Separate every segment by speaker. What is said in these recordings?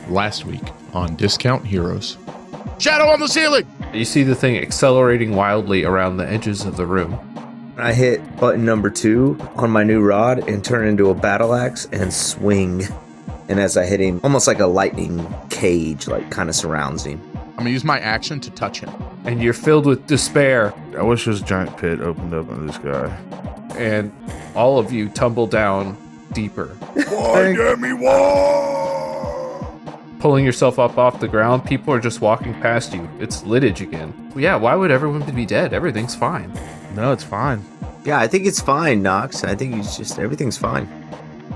Speaker 1: last week on Discount Heroes. Shadow on the ceiling!
Speaker 2: You see the thing accelerating wildly around the edges of the room.
Speaker 3: I hit button number 2 on my new rod and turn into a battle axe and swing. And as I hit him, almost like a lightning cage, like kind of surrounds him.
Speaker 1: I'm gonna use my action to touch him.
Speaker 2: And you're filled with despair.
Speaker 4: I wish this giant pit opened up on this guy.
Speaker 2: And all of you tumble down deeper.
Speaker 4: Why, Demi, why?
Speaker 2: Pulling yourself up off the ground, people are just walking past you. It's Liddage again. Well, yeah, why would everyone be dead? Everything's fine.
Speaker 4: No, it's fine.
Speaker 3: Yeah, I think it's fine, Nox. I think it's just, everything's fine.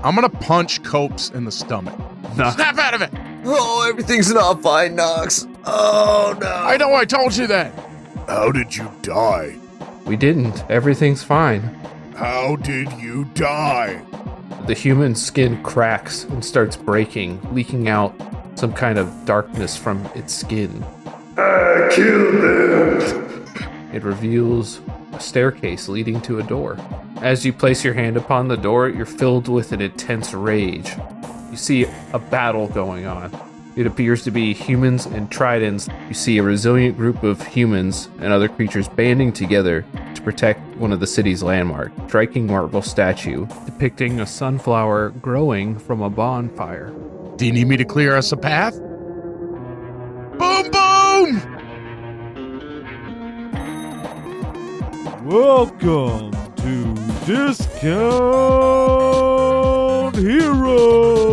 Speaker 1: I'm gonna punch Copes in the stomach. Snap out of it!
Speaker 3: Oh, everything's not fine, Nox. Oh, no.
Speaker 1: I know I told you that!
Speaker 4: How did you die?
Speaker 2: We didn't. Everything's fine.
Speaker 4: How did you die?
Speaker 2: The human skin cracks and starts breaking, leaking out some kind of darkness from its skin.
Speaker 4: I killed them.
Speaker 2: It reveals a staircase leading to a door. As you place your hand upon the door, you're filled with an intense rage. You see a battle going on. It appears to be humans and tridents. You see a resilient group of humans and other creatures banding together to protect one of the city's landmarks, striking marble statue depicting a sunflower growing from a bonfire.
Speaker 1: Do you need me to clear us a path? Boom, boom!
Speaker 5: Welcome to Discount Heroes.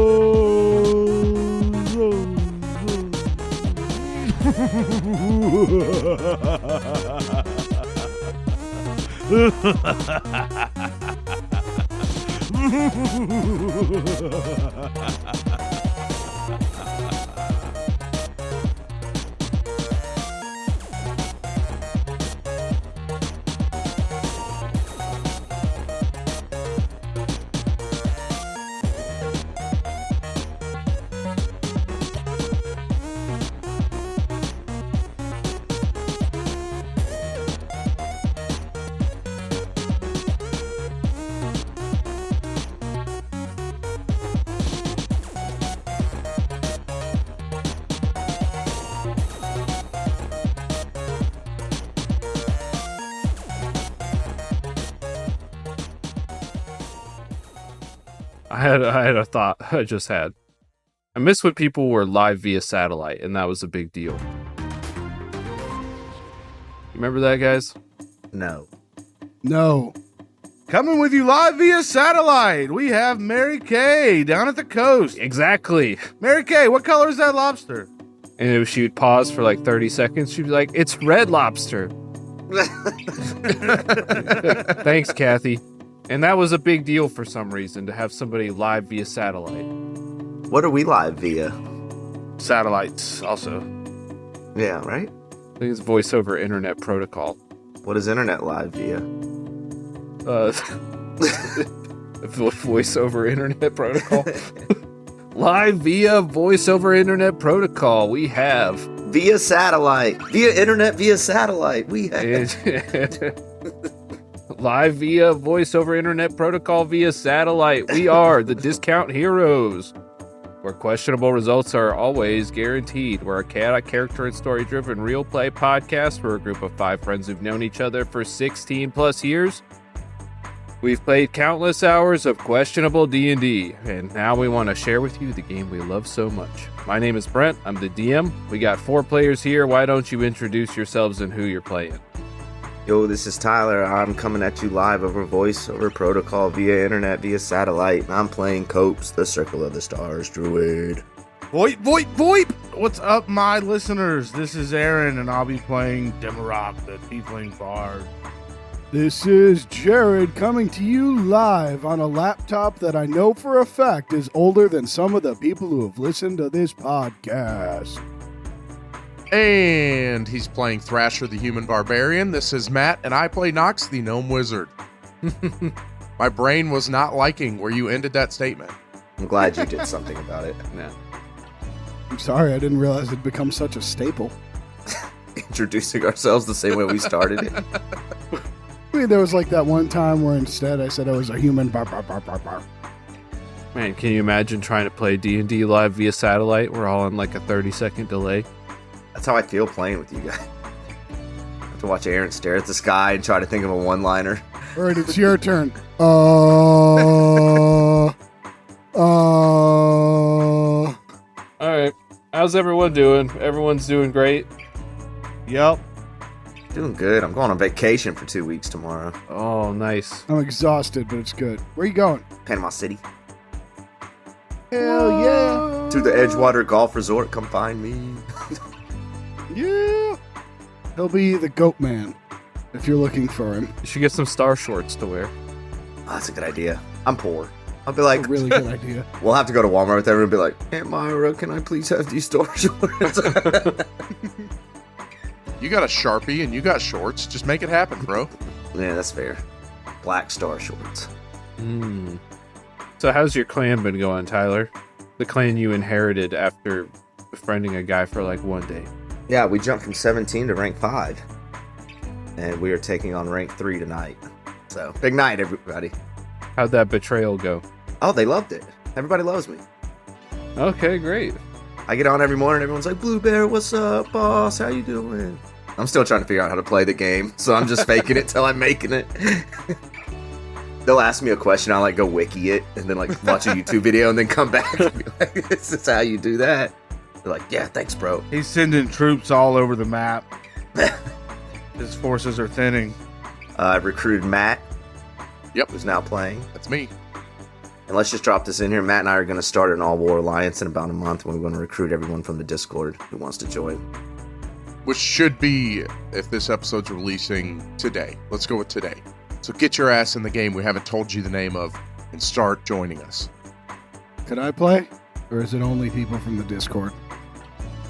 Speaker 2: I had a thought I just had. I miss when people were live via satellite, and that was a big deal. Remember that, guys?
Speaker 3: No.
Speaker 4: No. Coming with you live via satellite, we have Mary Kay down at the coast.
Speaker 2: Exactly.
Speaker 4: Mary Kay, what color is that lobster?
Speaker 2: And if she would pause for like 30 seconds, she'd be like, "It's red lobster." Thanks, Kathy. And that was a big deal for some reason, to have somebody live via satellite.
Speaker 3: What are we live via?
Speaker 4: Satellites, also.
Speaker 3: Yeah, right?
Speaker 2: I think it's voice over internet protocol.
Speaker 3: What is internet live via?
Speaker 2: Voice over internet protocol. Live via voice over internet protocol, we have...
Speaker 3: Via satellite. Via internet, via satellite. We have...
Speaker 2: Live via voice over internet protocol via satellite. We are the Discount Heroes, where questionable results are always guaranteed. We're a chaotic character and story driven real play podcast. We're a group of 5 friends who've known each other for 16 plus years. We've played countless hours of questionable D&D, and now we want to share with you the game we love so much. My name is Brent. I'm the DM. We got 4 players here. Why don't you introduce yourselves and who you're playing?
Speaker 3: Yo, this is Tyler. I'm coming at you live over voice over protocol via internet, via satellite. And I'm playing Copes, the Circle of the Stars Druid.
Speaker 4: Voip, voip, voip! What's up, my listeners? This is Aaron, and I'll be playing Demarok, the Tiefling Bard.
Speaker 5: This is Jared coming to you live on a laptop that I know for a fact is older than some of the people who have listened to this podcast.
Speaker 1: And he's playing Thrasher the Human Barbarian. This is Matt, and I play Nox the Gnome Wizard. My brain was not liking where you ended that statement.
Speaker 3: I'm glad you did something about it.
Speaker 2: Yeah.
Speaker 5: I'm sorry, I didn't realize it'd become such a staple.
Speaker 3: Introducing ourselves the same way we started it.
Speaker 5: I mean, there was like that one time where instead I said I was a human bar.
Speaker 2: Man, can you imagine trying to play D&D live via satellite? We're all on like a 30-second delay.
Speaker 3: That's how I feel playing with you guys. I have to watch Aaron stare at the sky and try to think of a one-liner.
Speaker 5: All right, it's your turn. All
Speaker 2: All right. How's everyone doing? Everyone's doing great.
Speaker 4: Yep.
Speaker 3: Doing good. I'm going on vacation for 2 weeks tomorrow.
Speaker 2: Oh, nice.
Speaker 5: I'm exhausted, but it's good. Where are you going?
Speaker 3: Panama City.
Speaker 5: Hell yeah.
Speaker 3: To the Edgewater Golf Resort. Come find me.
Speaker 5: Yeah. He'll be the goat man if you're looking for him.
Speaker 2: You should get some star shorts to wear.
Speaker 3: Oh, that's a good idea. I'm poor. I'll be
Speaker 5: That's
Speaker 3: like,
Speaker 5: a really good idea.
Speaker 3: we'll have to go to Walmart with everyone and be like, Aunt Myra, can I please have these store shorts?
Speaker 1: You got a Sharpie and you got shorts. Just make it happen, bro.
Speaker 3: Yeah, that's fair. Black star shorts.
Speaker 2: So how's your clan been going, Tyler? The clan you inherited after befriending a guy for like 1 day.
Speaker 3: Yeah, we jumped from 17 to rank 5. And we are taking on rank 3 tonight. So, big night, everybody.
Speaker 2: How'd that betrayal go?
Speaker 3: Oh, they loved it. Everybody loves me.
Speaker 2: Okay, great.
Speaker 3: I get on every morning, everyone's like, Blue Bear, what's up, boss? How you doing? I'm still trying to figure out how to play the game, so I'm just faking it till I'm making it. They'll ask me a question, I'll like go wiki it, and then like watch a YouTube video, and then come back and be like, this is how you do that. They're like, yeah, thanks, bro.
Speaker 4: He's sending troops all over the map. His forces are thinning.
Speaker 3: I've recruited Matt.
Speaker 1: Yep.
Speaker 3: Who's now playing.
Speaker 1: That's me.
Speaker 3: And let's just drop this in here. Matt and I are going to start an all-war alliance in about a month, when we're going to recruit everyone from the Discord who wants to join.
Speaker 1: Which should be, if this episode's releasing today. Let's go with today. So get your ass in the game we haven't told you the name of and start joining us.
Speaker 5: Can I play? Or is it only people from the Discord?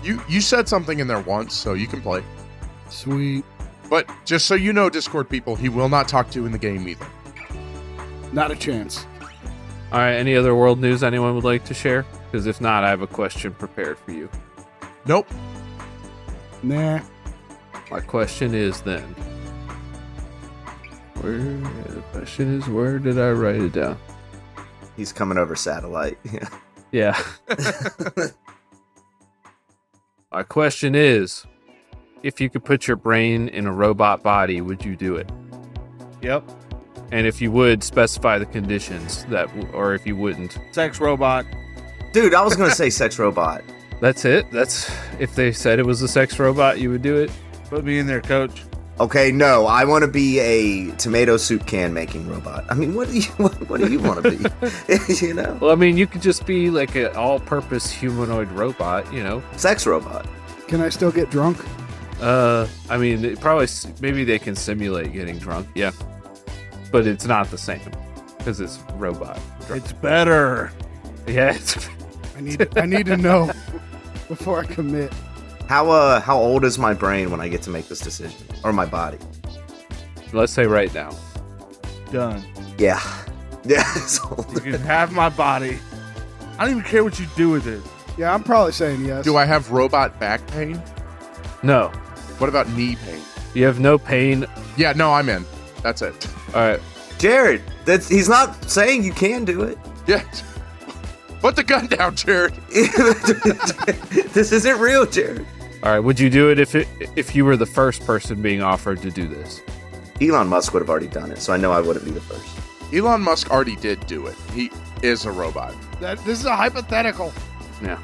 Speaker 1: You said something in there once, so you can play.
Speaker 5: Sweet.
Speaker 1: But just so you know, Discord people, he will not talk to you in the game either.
Speaker 5: Not a chance.
Speaker 2: All right, any other world news anyone would like to share? Because if not, I have a question prepared for you.
Speaker 1: Nope.
Speaker 5: Nah.
Speaker 2: My question is then, where did I write it down?
Speaker 3: He's coming over satellite.
Speaker 2: Yeah. My question is, if you could put your brain in a robot body, would you do it?
Speaker 4: Yep.
Speaker 2: And if you would, specify the conditions or if you wouldn't.
Speaker 4: Sex robot.
Speaker 3: Dude, I was going to say sex robot.
Speaker 2: That's it? If they said it was a sex robot, you would do it?
Speaker 4: Put me in there, coach.
Speaker 3: Okay, no, I want to be a tomato soup can making robot. I mean, what do you want to be? You know?
Speaker 2: Well, I mean, you could just be like an all-purpose humanoid robot, you know?
Speaker 3: Sex robot.
Speaker 5: Can I still get drunk?
Speaker 2: I mean, maybe they can simulate getting drunk, yeah. But it's not the same, because it's robot.
Speaker 4: It's better.
Speaker 2: Yeah,
Speaker 5: I need to know before I commit.
Speaker 3: How old is my brain when I get to make this decision? Or my body?
Speaker 2: let's say right now.
Speaker 4: Done.
Speaker 3: Yeah. Yeah. So,
Speaker 4: You can have my body. I don't even care what you do with it.
Speaker 5: Yeah, I'm probably saying yes.
Speaker 1: Do I have robot back pain?
Speaker 2: No.
Speaker 1: What about knee pain?
Speaker 2: You have no pain.
Speaker 1: Yeah, no, I'm in. That's it.
Speaker 2: All right.
Speaker 3: Jared, he's not saying you can do it.
Speaker 1: Yeah. Put the gun down, Jared.
Speaker 3: This isn't real, Jared.
Speaker 2: All right. Would you do it if you were the first person being offered to do this?
Speaker 3: Elon Musk would have already done it, so I know I wouldn't be the first.
Speaker 1: Elon Musk already did do it. He is a robot.
Speaker 5: This is a hypothetical.
Speaker 2: Yeah.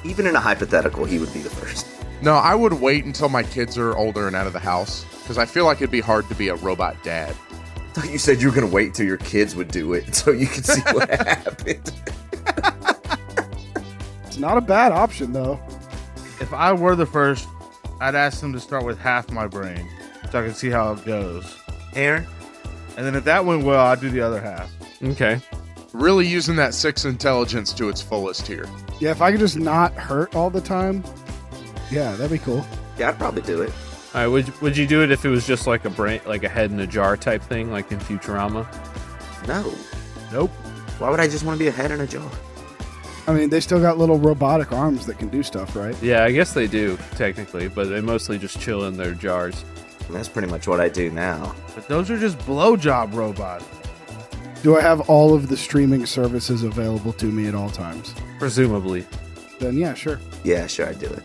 Speaker 3: Even in a hypothetical, he would be the first.
Speaker 1: No, I would wait until my kids are older and out of the house, because I feel like it'd be hard to be a robot dad.
Speaker 3: I thought you said you were going to wait till your kids would do it so you could see what happened.
Speaker 5: It's not a bad option, though.
Speaker 4: If I were the first, I'd ask them to start with half my brain so I can see how it goes.
Speaker 3: Aaron?
Speaker 4: And then if that went well, I'd do the other half.
Speaker 2: Okay.
Speaker 1: Really using that 6 intelligence to its fullest here.
Speaker 5: Yeah, if I could just not hurt all the time, yeah, that'd be cool.
Speaker 3: Yeah, I'd probably do it.
Speaker 2: All right. Would you do it if it was just like a brain, like a head in a jar type thing, like in Futurama?
Speaker 3: No.
Speaker 4: Nope.
Speaker 3: Why would I just want to be a head in a jar?
Speaker 5: I mean, they still got little robotic arms that can do stuff, right?
Speaker 2: Yeah, I guess they do technically, but they mostly just chill in their jars.
Speaker 3: And that's pretty much what I do now.
Speaker 4: But those are just blowjob robots.
Speaker 5: Do I have all of the streaming services available to me at all times?
Speaker 2: Presumably.
Speaker 5: Then yeah, sure.
Speaker 3: Yeah, sure, I'd do it.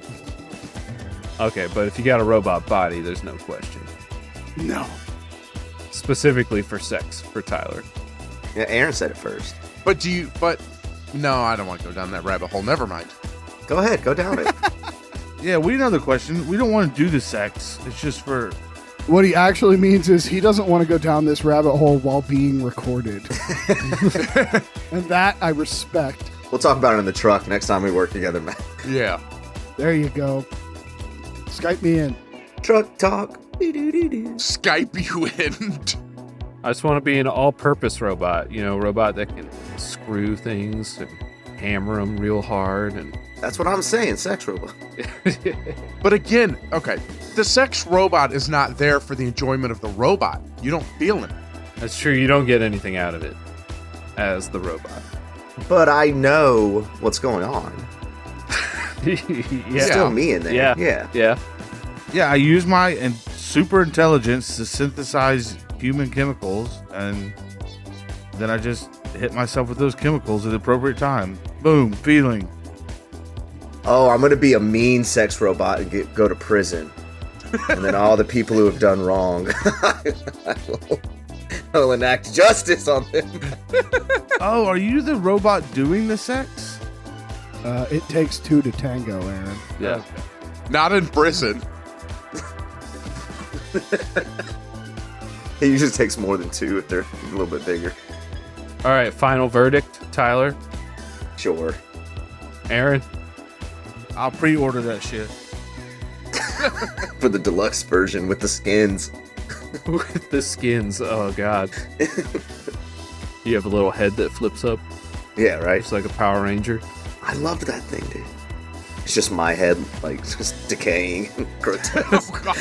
Speaker 2: Okay, but if you got a robot body, there's no question.
Speaker 5: No.
Speaker 2: Specifically for sex, for Tyler.
Speaker 3: Yeah, Aaron said it first.
Speaker 1: But no, I don't want to go down that rabbit hole. Never mind.
Speaker 3: Go ahead, go down it.
Speaker 4: Yeah, we know the question. We don't want to do the sex. It's just for...
Speaker 5: What he actually means is he doesn't want to go down this rabbit hole while being recorded. And that I respect.
Speaker 3: We'll talk about it in the truck next time we work together, man.
Speaker 1: Yeah.
Speaker 5: There you go. Skype me in.
Speaker 3: Truck talk. Doo-doo-doo-doo.
Speaker 1: Skype you in.
Speaker 2: I just want to be an all-purpose robot. Robot that can screw things and hammer them real hard. And
Speaker 3: That's what I'm saying, sex robot.
Speaker 1: But again, okay, the sex robot is not there for the enjoyment of the robot. You don't feel it.
Speaker 2: That's true. You don't get anything out of it as the robot.
Speaker 3: But I know what's going on.
Speaker 2: Yeah.
Speaker 3: Still me in there.
Speaker 2: Yeah.
Speaker 3: Yeah.
Speaker 4: Yeah, I use my super intelligence to synthesize human chemicals, and then I just hit myself with those chemicals at the appropriate time. Boom, feeling.
Speaker 3: Oh, I'm gonna be a mean sex robot and go to prison, and then all the people who have done wrong, I will enact justice on them.
Speaker 4: Oh, are you the robot doing the sex?
Speaker 5: It takes two to tango, Aaron.
Speaker 2: Yeah.
Speaker 1: Not in prison.
Speaker 3: It usually takes more than two if they're a little bit bigger.
Speaker 2: All right. Final verdict, Tyler.
Speaker 3: Sure.
Speaker 2: Aaron.
Speaker 4: I'll pre-order that shit.
Speaker 3: For the deluxe version with the skins.
Speaker 2: With the skins. Oh, God. You have a little head that flips up.
Speaker 3: Yeah, right?
Speaker 2: It's like a Power Ranger.
Speaker 3: I loved that thing, dude. It's just my head, like, just decaying. Grotesque.
Speaker 1: Oh, God.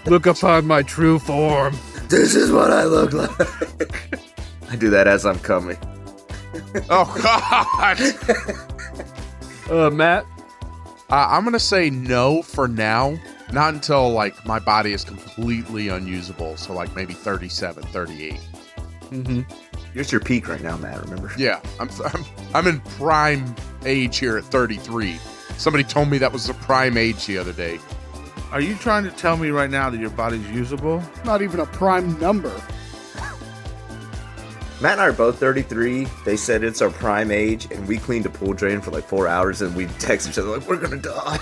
Speaker 2: Look upon my true form.
Speaker 3: This is what I look like. I do that as I'm coming.
Speaker 1: Oh, God.
Speaker 2: Matt.
Speaker 1: I'm going to say no for now. Not until, like, my body is completely unusable. So, like, maybe 37, 38.
Speaker 2: Mm-hmm.
Speaker 3: Here's your peak right now, Matt, remember?
Speaker 1: Yeah, I'm in prime age here at 33. Somebody told me that was the prime age the other day.
Speaker 4: Are you trying to tell me right now that your body's usable?
Speaker 5: Not even a prime number.
Speaker 3: Matt and I are both 33. They said it's our prime age, and we cleaned a pool drain for like 4 hours, and we text each other like, we're gonna die.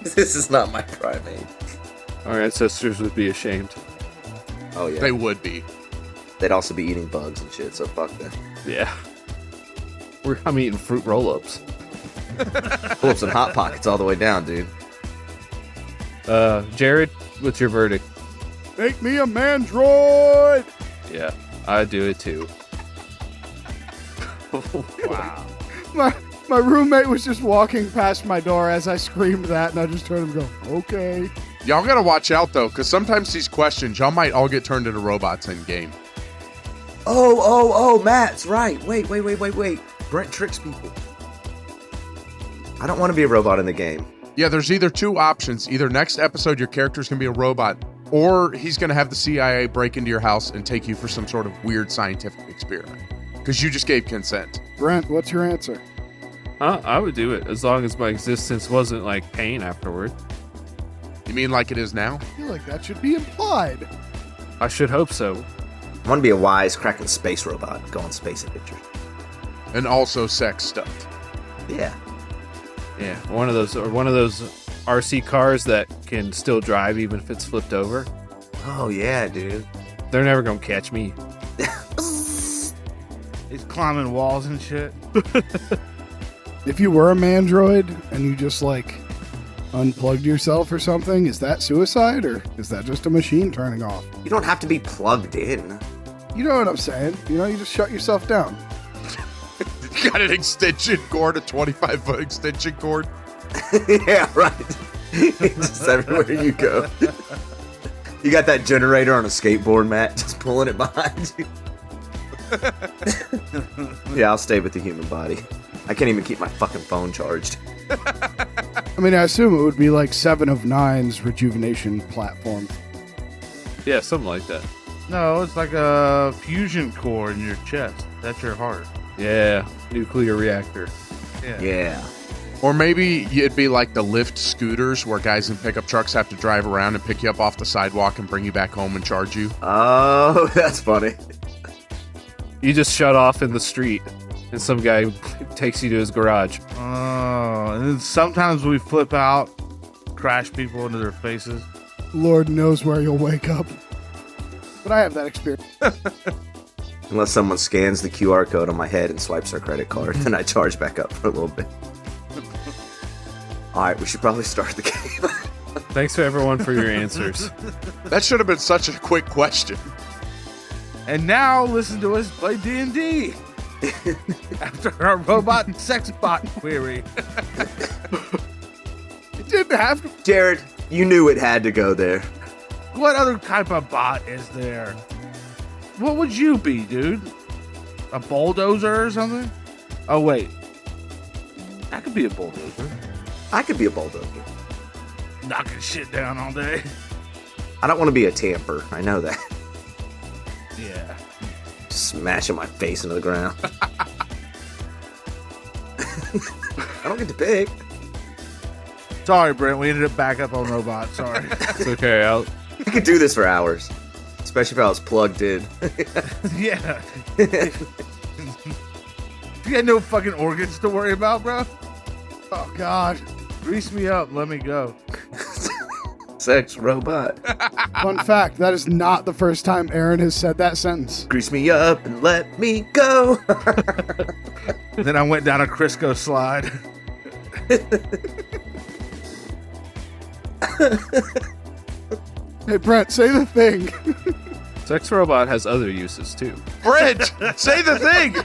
Speaker 3: This is not my prime age.
Speaker 2: Our ancestors would be ashamed.
Speaker 3: Oh, yeah.
Speaker 1: They would be.
Speaker 3: They'd also be eating bugs and shit, so fuck that.
Speaker 2: Yeah. I'm eating fruit roll-ups.
Speaker 3: Pull-ups and Hot Pockets all the way down, dude.
Speaker 2: Jared, what's your verdict?
Speaker 5: Make me a mandroid!
Speaker 2: Yeah, I do it too.
Speaker 4: Wow.
Speaker 5: My roommate was just walking past my door as I screamed that, and I just turned and go, okay.
Speaker 1: Y'all gotta watch out, though, because sometimes these questions, y'all might all get turned into robots in-game.
Speaker 3: Oh, Matt's right. Wait. Brent tricks people. I don't want to be a robot in the game.
Speaker 1: Yeah, there's either two options. Either next episode your character's going to be a robot, or he's going to have the CIA break into your house and take you for some sort of weird scientific experiment. Because you just gave consent.
Speaker 5: Brent, what's your answer?
Speaker 2: I would do it as long as my existence wasn't like pain afterward.
Speaker 1: You mean like it is now?
Speaker 5: I feel like that should be implied.
Speaker 2: I should hope so.
Speaker 3: I want to be a wise, cracking space robot. Go on space adventures.
Speaker 1: And also sex stuff.
Speaker 3: Yeah.
Speaker 2: Yeah, one of those RC cars that can still drive even if it's flipped over.
Speaker 3: Oh, yeah, dude.
Speaker 2: They're never gonna catch me.
Speaker 4: He's climbing walls and shit.
Speaker 5: If you were a mandroid and you just, like, unplugged yourself or something, is that suicide, or is that just a machine turning off?
Speaker 3: You don't have to be plugged in.
Speaker 5: You know what I'm saying. You just shut yourself down.
Speaker 1: Got an extension cord, a 25-foot extension cord.
Speaker 3: Yeah, right. Just everywhere you go. You got that generator on a skateboard, Matt, just pulling it behind you. Yeah, I'll stay with the human body. I can't even keep my fucking phone charged.
Speaker 5: I mean, I assume it would be like 7 of 9's rejuvenation platform.
Speaker 2: Yeah, something like that.
Speaker 4: No, it's like a fusion core in your chest. That's your heart.
Speaker 2: Yeah, nuclear reactor.
Speaker 3: Yeah.
Speaker 1: Or maybe it'd be like the Lyft scooters where guys in pickup trucks have to drive around and pick you up off the sidewalk and bring you back home and charge you.
Speaker 3: Oh, that's funny.
Speaker 2: You just shut off in the street, and some guy takes you to his garage.
Speaker 4: Oh, and then sometimes we flip out, crash people into their faces.
Speaker 5: Lord knows where you'll wake up. But I have that experience.
Speaker 3: Unless someone scans the QR code on my head and swipes their credit card, then I charge back up for a little bit. All right, we should probably start the game.
Speaker 2: Thanks to everyone for your answers.
Speaker 1: That should have been such a quick question.
Speaker 4: And now listen to us play D&D. After our robot sex bot query.
Speaker 5: It didn't have to.
Speaker 3: Jared, you knew it had to go there.
Speaker 4: What other type of bot is there? What would you be, dude? A bulldozer or something? Oh, wait. I could be a bulldozer.
Speaker 3: I could be a bulldozer.
Speaker 4: Knocking shit down all day.
Speaker 3: I don't want to be a tamper. I know that.
Speaker 4: Yeah.
Speaker 3: Smashing my face into the ground. I don't get to pick.
Speaker 4: Sorry, Brent. We ended up back up on robot. Sorry.
Speaker 2: It's okay.
Speaker 3: I could do this for hours. Especially if I was plugged in.
Speaker 4: Yeah. You had no fucking organs to worry about, bro?
Speaker 5: Oh, God.
Speaker 4: Grease me up. Let me go.
Speaker 3: Sex robot.
Speaker 5: Fun fact, that is not the first time Aaron has said that sentence.
Speaker 3: Grease me up and let me go.
Speaker 4: Then I went down a Crisco slide.
Speaker 5: Hey, Brent, say the thing.
Speaker 2: Sex robot has other uses too.
Speaker 1: Brent, say the thing.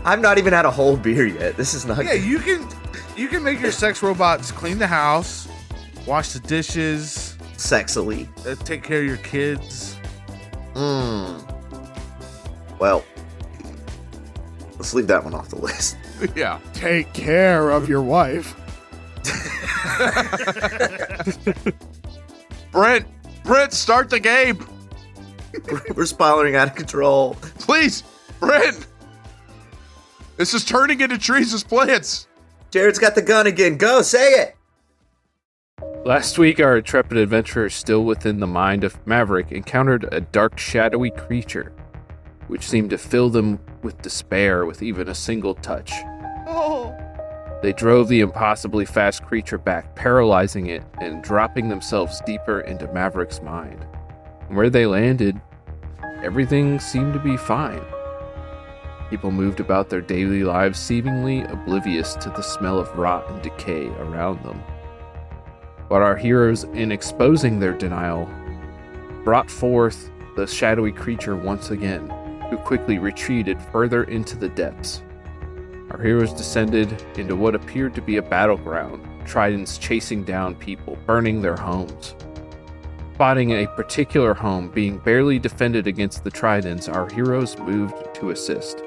Speaker 3: I've not even had a whole beer yet. This is not
Speaker 4: Yeah,
Speaker 3: good.
Speaker 4: you can make your sex robots clean the house, wash the dishes,
Speaker 3: Sexily.
Speaker 4: take care of your kids.
Speaker 3: Well, let's leave that one off the list.
Speaker 1: Yeah.
Speaker 5: Take care of your wife.
Speaker 1: Brent, start the game.
Speaker 3: We're spiraling out of control.
Speaker 1: Please, Brent. This is turning into Teresa's plants.
Speaker 3: Jared's got the gun again. Go, say it.
Speaker 2: Last week, our intrepid adventurer, still within the mind of Maverick, encountered a dark, shadowy creature, which seemed to fill them with despair with even a single touch.
Speaker 5: Oh.
Speaker 2: They drove the impossibly fast creature back, paralyzing it and dropping themselves deeper into Maverick's mind. And where they landed, everything seemed to be fine. People moved about their daily lives seemingly oblivious to the smell of rot and decay around them. But our heroes, in exposing their denial, brought forth the shadowy creature once again, who quickly retreated further into the depths. Our heroes descended into what appeared to be a battleground, tridents chasing down people, burning their homes. Spotting a particular home being barely defended against the tridents, our heroes moved to assist.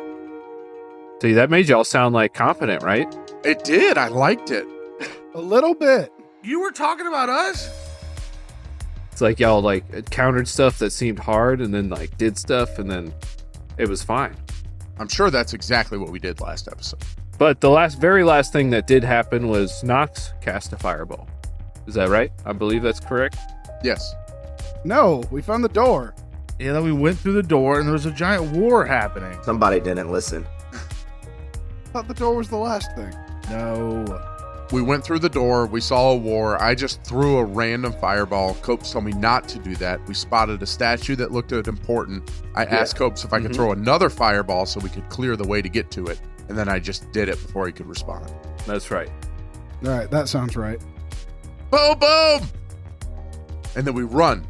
Speaker 2: See, that made y'all sound like competent, right?
Speaker 1: It did. I liked it.
Speaker 5: A little bit.
Speaker 4: You were talking about us?
Speaker 2: It's like y'all like encountered stuff that seemed hard and then like did stuff and then it was fine.
Speaker 1: I'm sure that's exactly what we did last episode.
Speaker 2: But the very last thing that did happen was Nox cast a fireball. Is that right? I believe that's correct.
Speaker 1: Yes.
Speaker 5: No, we found the door.
Speaker 4: Yeah, then we went through the door and there was a giant war happening.
Speaker 3: Somebody didn't listen.
Speaker 5: I thought the door was the last thing.
Speaker 4: No.
Speaker 1: We went through the door. We saw a war. I just threw a random fireball. Copes told me not to do that. We spotted a statue that looked important. I asked Copes if I could throw another fireball so we could clear the way to get to it. And then I just did it before he could respond.
Speaker 2: That's right.
Speaker 5: All right, that sounds right.
Speaker 1: Boom, boom! And then we run.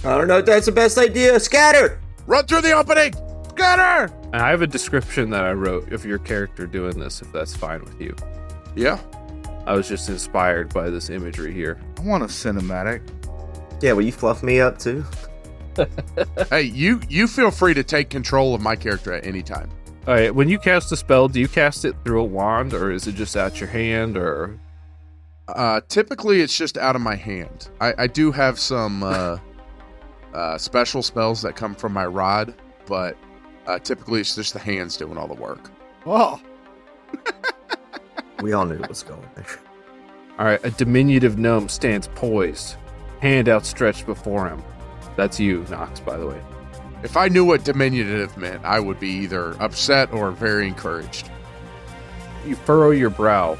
Speaker 3: I don't know if that's the best idea. Scatter!
Speaker 1: Run through the opening!
Speaker 4: Gunner!
Speaker 2: And I have a description that I wrote of your character doing this, if that's fine with you.
Speaker 1: Yeah.
Speaker 2: I was just inspired by this imagery here.
Speaker 4: I want a cinematic.
Speaker 3: Yeah, will you fluff me up too?
Speaker 1: Hey, you feel free to take control of my character at any time.
Speaker 2: All right, when you cast a spell, do you cast it through a wand or is it just out your hand or...
Speaker 1: Typically, it's just out of my hand. I do have some special spells that come from my rod, but typically it's just the hands doing all the work.
Speaker 5: Oh,
Speaker 3: We all knew what was going there.
Speaker 2: All right, a diminutive gnome stands poised, hand outstretched before him. That's you, Nox, by the way.
Speaker 1: If I knew what diminutive meant, I would be either upset or very encouraged.
Speaker 2: You furrow your brow.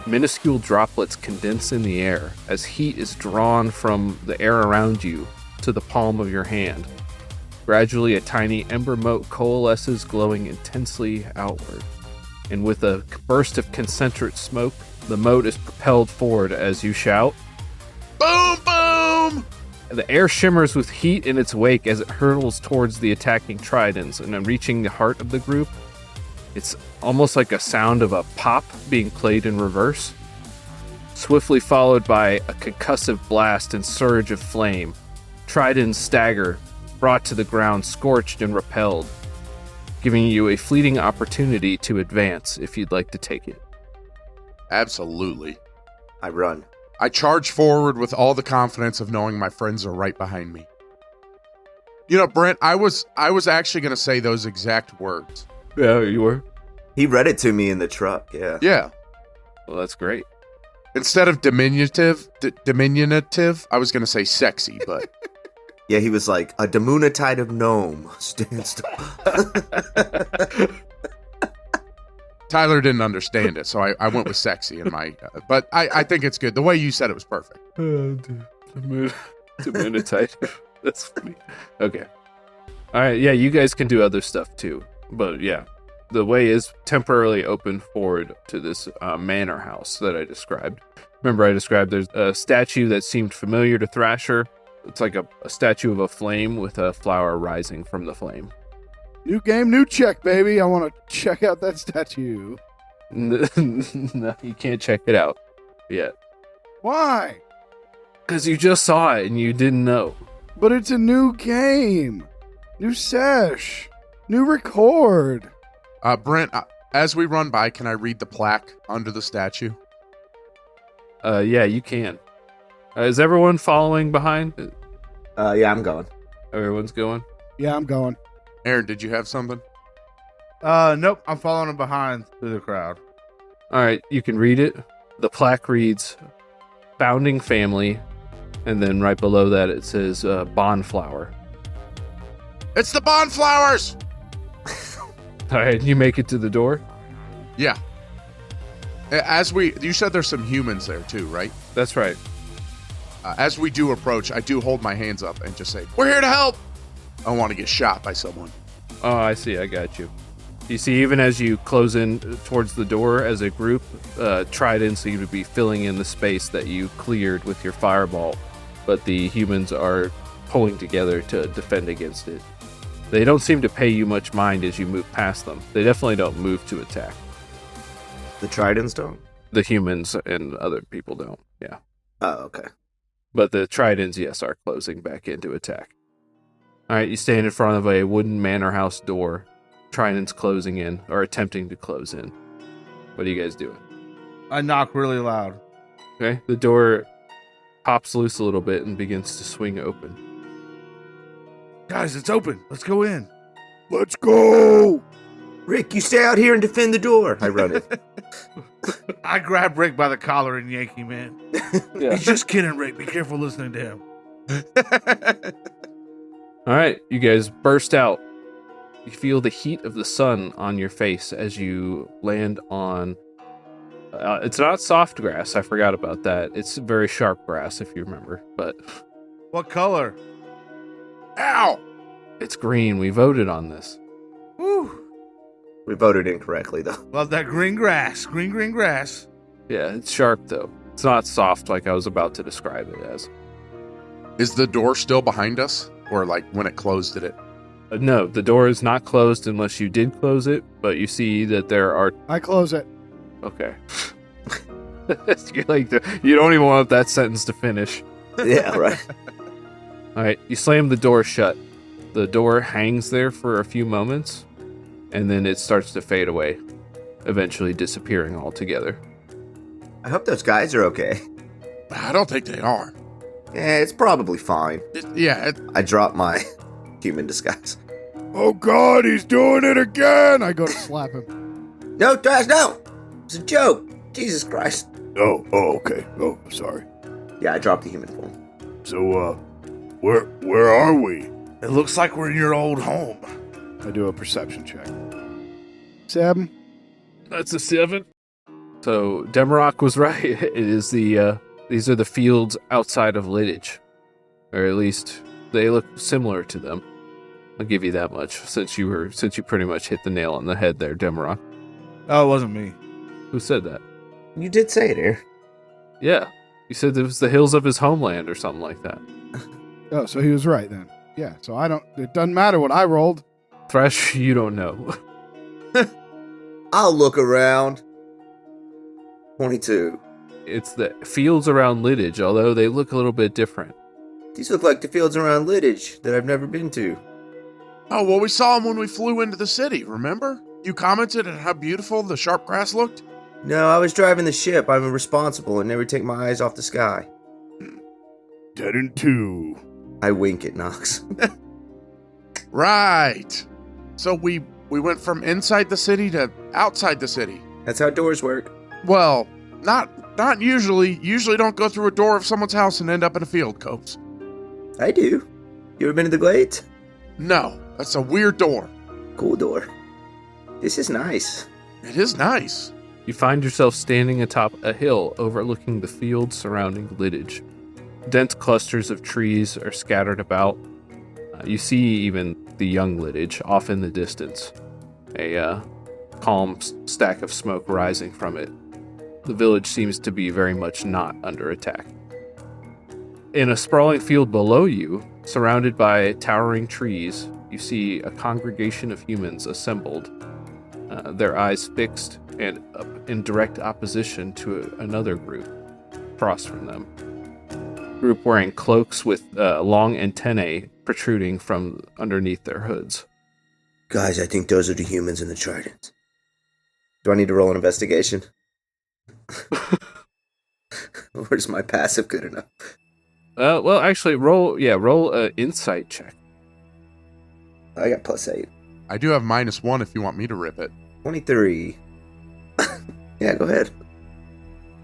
Speaker 2: Minuscule droplets condense in the air as heat is drawn from the air around you to the palm of your hand. Gradually, a tiny ember mote coalesces, glowing intensely outward. And with a burst of concentric smoke, the mote is propelled forward as you shout,
Speaker 1: Boom, boom!
Speaker 2: The air shimmers with heat in its wake as it hurtles towards the attacking tridents, and then reaching the heart of the group, it's almost like a sound of a pop being played in reverse, swiftly followed by a concussive blast and surge of flame. Tridents stagger, brought to the ground, scorched and repelled, giving you a fleeting opportunity to advance if you'd like to take it.
Speaker 1: Absolutely.
Speaker 3: I run.
Speaker 1: I charge forward with all the confidence of knowing my friends are right behind me. You know, Brent, I was actually going to say those exact words.
Speaker 2: Yeah, you were?
Speaker 3: He read it to me in the truck, yeah.
Speaker 1: Yeah.
Speaker 2: Well, that's great.
Speaker 1: Instead of diminutive, I was going to say sexy, but...
Speaker 3: Yeah, he was like, a demunitide of gnome stands
Speaker 1: Tyler didn't understand it, so I went with sexy in my... but I think it's good. The way you said it was perfect.
Speaker 2: Diminutive. That's funny. Okay. All right, yeah, you guys can do other stuff too. But yeah, the way is temporarily open forward to this manor house that I described. Remember I described there's a statue that seemed familiar to Thrasher. It's like a statue of a flame with a flower rising from the flame.
Speaker 5: new game, new check, baby. I want to check out that statue.
Speaker 2: No, you can't check it out yet.
Speaker 5: Why?
Speaker 2: Because you just saw it and you didn't know.
Speaker 5: But it's a new game. New sesh. New record.
Speaker 1: Brent, as we run by, can I read the plaque under the statue?
Speaker 2: Yeah, you can. Is everyone following behind?
Speaker 3: Yeah, I'm going.
Speaker 2: Everyone's going?
Speaker 5: Yeah, I'm going.
Speaker 1: Aaron, did you have something?
Speaker 4: Nope. I'm following him behind through the crowd.
Speaker 2: All right, you can read it. The plaque reads, Founding Family, and then right below that it says Bonflower.
Speaker 1: It's the Bonflowers!
Speaker 2: All right, you make it to the door?
Speaker 1: Yeah. You said there's some humans there too, right?
Speaker 2: That's right.
Speaker 1: As we do approach, I do hold my hands up and just say, we're here to help! I don't want to get shot by someone.
Speaker 2: Oh, I see. I got you. You see, even as you close in towards the door as a group, tridents seem to be filling in the space that you cleared with your fireball, but the humans are pulling together to defend against it. They don't seem to pay you much mind as you move past them. They definitely don't move to attack.
Speaker 3: The tridents don't?
Speaker 2: The humans and other people don't, yeah.
Speaker 3: Oh, okay.
Speaker 2: But the tridents, yes, are closing back in to attack. All right, you stand in front of a wooden manor house door. Tridents closing in, or attempting to close in. What are you guys doing?
Speaker 4: I knock really loud.
Speaker 2: Okay, the door pops loose a little bit and begins to swing open.
Speaker 4: Guys, it's open. Let's go in.
Speaker 5: Let's go.
Speaker 3: Rick, you stay out here and defend the door. I run it.
Speaker 4: I grab Rick by the collar and yank him in.
Speaker 2: Yeah.
Speaker 4: He's just kidding, Rick. Be careful listening to him.
Speaker 2: All right, you guys burst out. You feel the heat of the sun on your face as you land on... it's not soft grass, I forgot about that. It's very sharp grass, if you remember, but...
Speaker 4: What color?
Speaker 1: Ow!
Speaker 2: It's green. We voted on this.
Speaker 4: Woo.
Speaker 3: We voted incorrectly, though.
Speaker 4: Love that green grass. Green grass.
Speaker 2: Yeah, it's sharp, though. It's not soft like I was about to describe it as.
Speaker 1: Is the door still behind us? Or like when it closed, did it?
Speaker 2: No, the door is not closed unless you did close it, but you see that there are...
Speaker 5: I close it.
Speaker 2: Okay. You're like, you don't even want that sentence to finish.
Speaker 3: Yeah, right.
Speaker 2: All right, you slam the door shut. The door hangs there for a few moments, and then it starts to fade away, eventually disappearing altogether.
Speaker 3: I hope those guys are okay.
Speaker 1: I don't think they are.
Speaker 3: It's probably fine. I dropped my human disguise.
Speaker 5: Oh God, he's doing it again! I go to slap him.
Speaker 3: No, Trash, no! It's a joke. Jesus Christ.
Speaker 5: Oh, okay. Oh, sorry.
Speaker 3: Yeah, I dropped the human form.
Speaker 5: So, where are we?
Speaker 4: It looks like we're in your old home.
Speaker 5: I do a perception check. 7.
Speaker 2: That's a 7. So Demarok was right. It is these are the fields outside of Lidditch, or at least they look similar to them. I'll give you that much, since you pretty much hit the nail on the head there, Demarok.
Speaker 4: Oh, it wasn't me.
Speaker 2: Who said that?
Speaker 3: You did say it here.
Speaker 2: Yeah, you said it was the hills of his homeland or something like that.
Speaker 5: Oh, so he was right then. Yeah, so it doesn't matter what I rolled.
Speaker 2: Fresh, you don't know.
Speaker 3: I'll look around. 22.
Speaker 2: It's the fields around Lidditch, although they look a little bit different.
Speaker 3: These look like the fields around Lidditch that I've never been to.
Speaker 1: Oh, well, we saw him when we flew into the city, remember? You commented on how beautiful the sharp grass looked?
Speaker 3: No, I was driving the ship. I'm responsible and never take my eyes off the sky.
Speaker 5: 10 and 2.
Speaker 3: I wink at Knox.
Speaker 1: Right. So we went from inside the city to outside the city.
Speaker 3: That's how doors work.
Speaker 1: Well, not usually. Usually don't go through a door of someone's house and end up in a field, Copes.
Speaker 3: I do. You ever been to the Glades?
Speaker 1: No, that's a weird door.
Speaker 3: Cool door. This is nice.
Speaker 1: It is nice.
Speaker 2: You find yourself standing atop a hill overlooking the fields surrounding Lidditch. Dense clusters of trees are scattered about. You see even the young Lidditch off in the distance, a calm stack of smoke rising from it. The village seems to be very much not under attack. In a sprawling field below you, surrounded by towering trees, you see a congregation of humans assembled, their eyes fixed and in direct opposition to another group across from them. Group wearing cloaks with long antennae protruding from underneath their hoods.
Speaker 3: Guys, I think those are the humans in the tridents. Do I need to roll an investigation? Or is my passive good enough?
Speaker 2: Well, actually, roll an insight check.
Speaker 3: I got +8.
Speaker 1: I do have -1 if you want me to rip it.
Speaker 3: 23. Yeah, go ahead.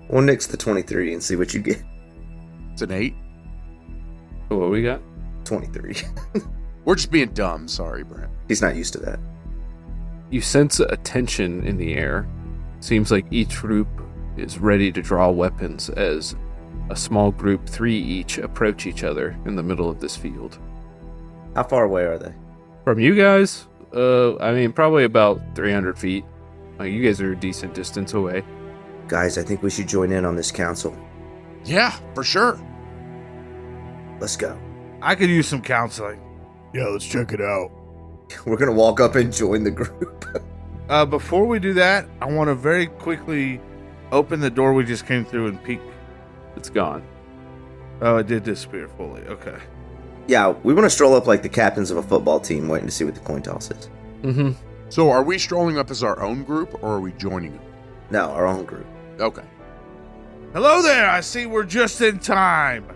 Speaker 3: We'll nix the 23 and see what you get.
Speaker 1: It's an 8.
Speaker 2: What we got?
Speaker 3: 23.
Speaker 1: We're just being dumb. Sorry, Brent.
Speaker 3: He's not used to that.
Speaker 2: You sense a tension in the air. Seems like each group is ready to draw weapons as a small group, 3 each, approach each other in the middle of this field.
Speaker 3: How far away are they?
Speaker 2: From you guys, probably about 300 feet. You guys are a decent distance away.
Speaker 3: Guys, I think we should join in on this council.
Speaker 1: Yeah, for sure.
Speaker 3: Let's go.
Speaker 4: I could use some counseling.
Speaker 5: Yeah, let's check it out.
Speaker 3: We're gonna walk up and join the group.
Speaker 4: Before we do that, I want to very quickly open the door we just came through and peek.
Speaker 2: It's gone.
Speaker 4: Oh, it did disappear fully. Okay.
Speaker 3: Yeah, we want to stroll up like the captains of a football team waiting to see what the coin toss is.
Speaker 2: Mm-hmm.
Speaker 1: So are we strolling up as our own group, or are we joining it?
Speaker 3: No, our own group.
Speaker 1: Okay.
Speaker 4: Hello there. I see we're just in time.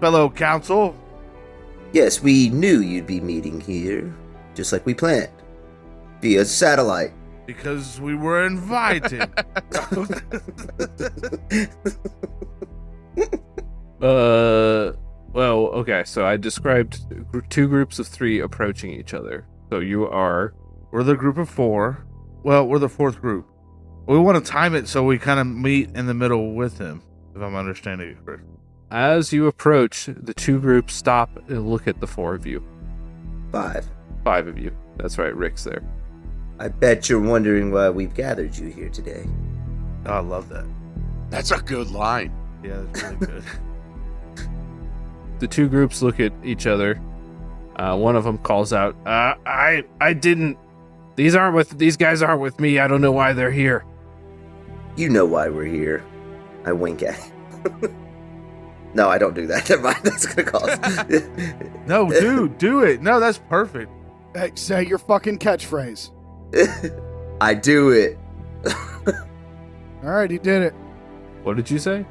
Speaker 4: Fellow council.
Speaker 3: Yes, we knew you'd be meeting here, just like we planned. Via satellite.
Speaker 4: Because we were invited.
Speaker 2: Well, okay, so I described 2 groups of 3 approaching each other. So
Speaker 4: We're the group of 4. Well, we're the 4th group. We want to time it so we kind of meet in the middle with him, if I'm understanding it correctly.
Speaker 2: as you approach, the 2 groups stop and look at the 4 of you.
Speaker 3: 5.
Speaker 2: 5 of you. That's right, Rick's there.
Speaker 3: I bet you're wondering why we've gathered you here today.
Speaker 4: Oh, I love that.
Speaker 1: That's a good line.
Speaker 4: Yeah, that's really good.
Speaker 2: The 2 groups look at each other. One of them calls out, I didn't. These guys aren't with me. I don't know why they're here.
Speaker 3: You know why we're here. I wink at him. No, I don't do that. Never mind. That's going to cause...
Speaker 4: No, dude, do it. No, that's perfect.
Speaker 5: Hey, say your fucking catchphrase.
Speaker 3: I do it.
Speaker 5: All right, he did it.
Speaker 2: What did you say?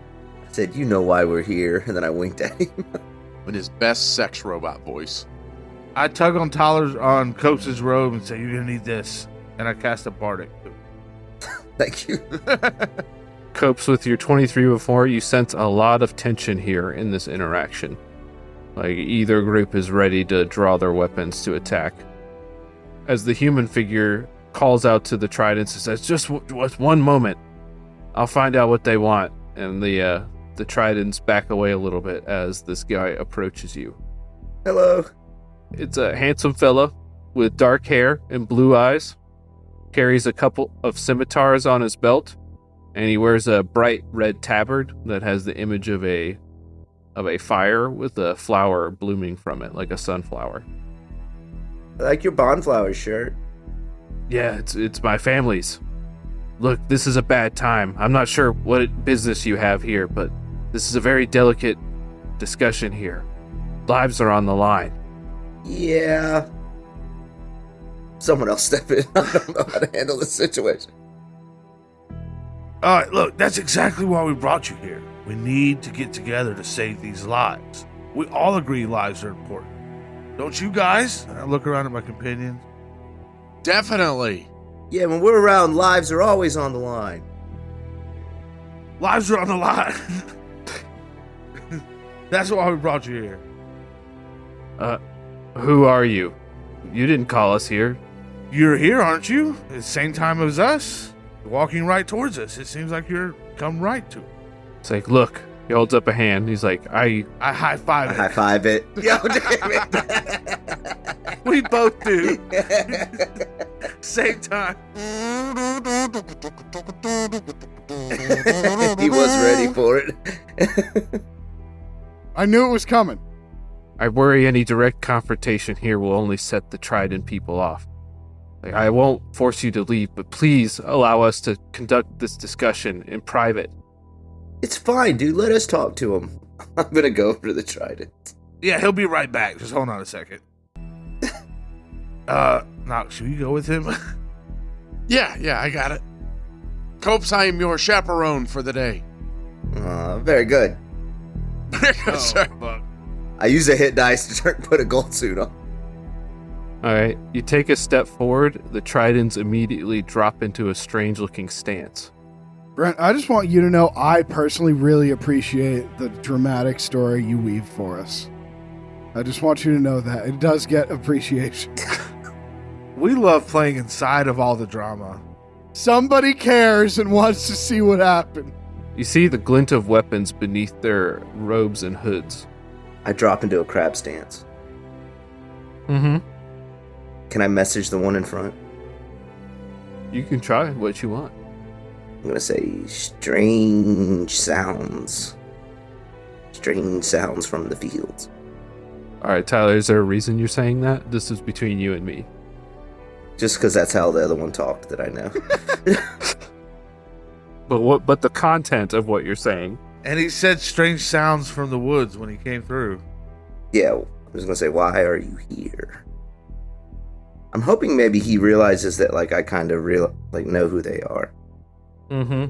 Speaker 3: I said, you know why we're here, and then I winked at him.
Speaker 1: In his best sex robot voice.
Speaker 4: I tug on Cope's robe and say, "You're gonna need this," and I cast a bardic.
Speaker 3: Thank you.
Speaker 2: Copes, with your 23 before, you sense a lot of tension here in this interaction. Like either group is ready to draw their weapons to attack. As the human figure calls out to the tridents and says, just one moment. I'll find out what they want. And the tridents back away a little bit as this guy approaches you.
Speaker 3: Hello.
Speaker 2: It's a handsome fella with dark hair and blue eyes. Carries a couple of scimitars on his belt. And he wears a bright red tabard that has the image of a fire with a flower blooming from it, like a sunflower.
Speaker 3: I like your Bonflower shirt.
Speaker 2: Yeah, it's my family's. Look, this is a bad time. I'm not sure what business you have here, but this is a very delicate discussion here. Lives are on the line.
Speaker 3: Yeah. Someone else step in. I don't know how to handle this situation.
Speaker 4: All right, look, that's exactly why we brought you here. We need to get together to save these lives. We all agree lives are important. Don't you guys? And I look around at my companions.
Speaker 1: Definitely.
Speaker 3: Yeah, when we're around, lives are always on the line.
Speaker 4: Lives are on the line. That's why we brought you here.
Speaker 2: Who are you? You didn't call us here.
Speaker 4: You're here, aren't you? At the same time as us? You're walking right towards us. It seems like you're come right to it.
Speaker 2: It's like, look. He holds up a hand. He's like, I
Speaker 4: high five it.
Speaker 3: High five it. Yo, damn it.
Speaker 4: We both do. Same time.
Speaker 3: He was ready for it.
Speaker 5: I knew it was coming.
Speaker 2: I worry any direct confrontation here will only set the Trident people off. Like, I won't force you to leave, but please allow us to conduct this discussion in private.
Speaker 3: It's fine, dude. Let us talk to him. I'm gonna go over to the Trident.
Speaker 4: Yeah, he'll be right back. Just hold on a second. Now, should we go with him?
Speaker 1: Yeah, I got it. Copes, I am your chaperone for the day.
Speaker 3: Very good.
Speaker 1: Sir.
Speaker 4: Fuck.
Speaker 3: I use a hit dice to put a gold suit on.
Speaker 2: Alright, you take a step forward, the Tridents immediately drop into a strange-looking stance.
Speaker 5: Brent, I just want you to know I personally really appreciate the dramatic story you weave for us. I just want you to know that. It does get appreciation.
Speaker 4: We love playing inside of all the drama.
Speaker 5: Somebody cares and wants to see what happened.
Speaker 2: You see the glint of weapons beneath their robes and hoods.
Speaker 3: I drop into a crab stance.
Speaker 2: Mm-hmm.
Speaker 3: Can I message the one in front?
Speaker 2: You can try what you want.
Speaker 3: I'm gonna say strange sounds. Strange sounds from the fields.
Speaker 2: Alright, Tyler, is there a reason you're saying that? This is between you and me.
Speaker 3: Just because that's how the other one talked that I know.
Speaker 2: But the content of what you're saying.
Speaker 4: And he said strange sounds from the woods when he came through.
Speaker 3: Yeah, I was gonna say, why are you here? I'm hoping maybe he realizes that, like, I kind of know who they are.
Speaker 2: Mm-hmm.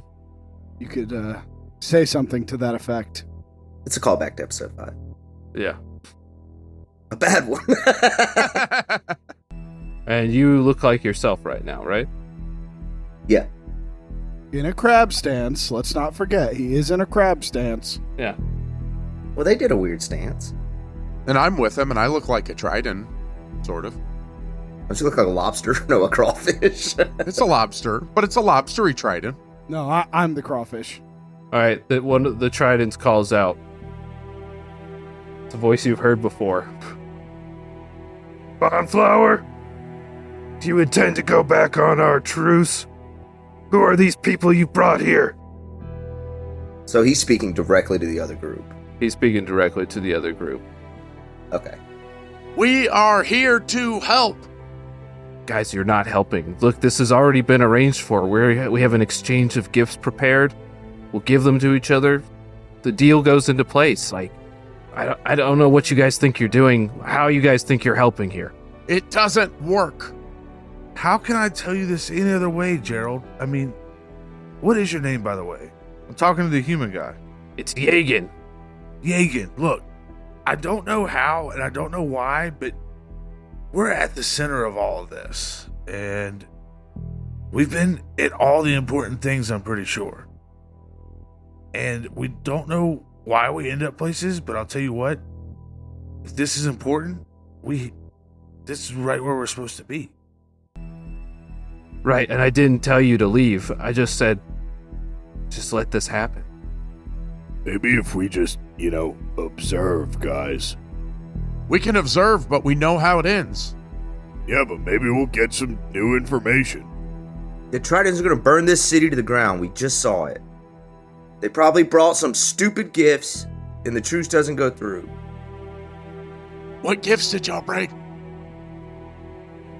Speaker 5: You could say something to that effect.
Speaker 3: It's a callback to episode 5.
Speaker 2: Yeah.
Speaker 3: A bad one.
Speaker 2: And you look like yourself right now, right?
Speaker 3: Yeah.
Speaker 5: In a crab stance. Let's not forget, he is in a crab stance.
Speaker 2: Yeah.
Speaker 3: Well, they did a weird stance.
Speaker 1: And I'm with him, and I look like a trident, sort of.
Speaker 3: Don't you look like a lobster? No, a crawfish.
Speaker 1: It's a lobster, but it's a lobstery trident.
Speaker 5: No, I'm the crawfish.
Speaker 2: Alright, one of the Tridents calls out. It's a voice you've heard before. Bonflower? Do you intend to go back on our truce? Who are these people you brought here?
Speaker 3: So he's speaking directly to the other group.
Speaker 2: He's speaking directly to the other group.
Speaker 3: Okay.
Speaker 1: We are here to help.
Speaker 2: Guys, you're not helping. Look, this has already been arranged for. We have an exchange of gifts prepared. We'll give them to each other. The deal goes into place. Like, I don't know what you guys think you're doing, how you guys think you're helping here.
Speaker 1: It doesn't work.
Speaker 4: How can I tell you this any other way, Gerald? I mean, what is your name, by the way? I'm talking to the human guy.
Speaker 2: It's Yagan.
Speaker 4: Yagan, look, I don't know how and I don't know why, but we're at the center of all of this. And we've been at all the important things, I'm pretty sure. And we don't know why we end up places, but I'll tell you what, if this is important, this is right where we're supposed to be.
Speaker 2: Right, and I didn't tell you to leave. I just said, just let this happen.
Speaker 5: Maybe if we just, observe, guys.
Speaker 1: We can observe, but we know how it ends.
Speaker 5: Yeah, but maybe we'll get some new information.
Speaker 3: The Tritons are gonna burn this city to the ground. We just saw it. They probably brought some stupid gifts, and the truce doesn't go through.
Speaker 1: What gifts did y'all bring?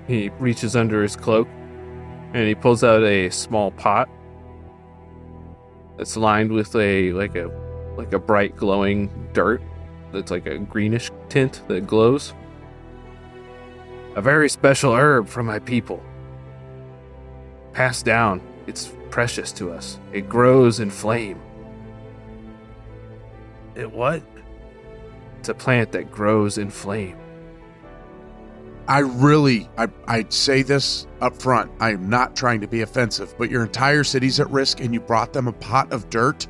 Speaker 2: He reaches under his cloak, and he pulls out a small pot that's lined with a bright glowing dirt that's like a greenish tint that glows. A very special herb from my people. Passed down. It's precious to us. It grows in flame.
Speaker 4: It what?
Speaker 2: It's a plant that grows in flame.
Speaker 1: I say this up front. I am not trying to be offensive, but your entire city's at risk and you brought them a pot of dirt?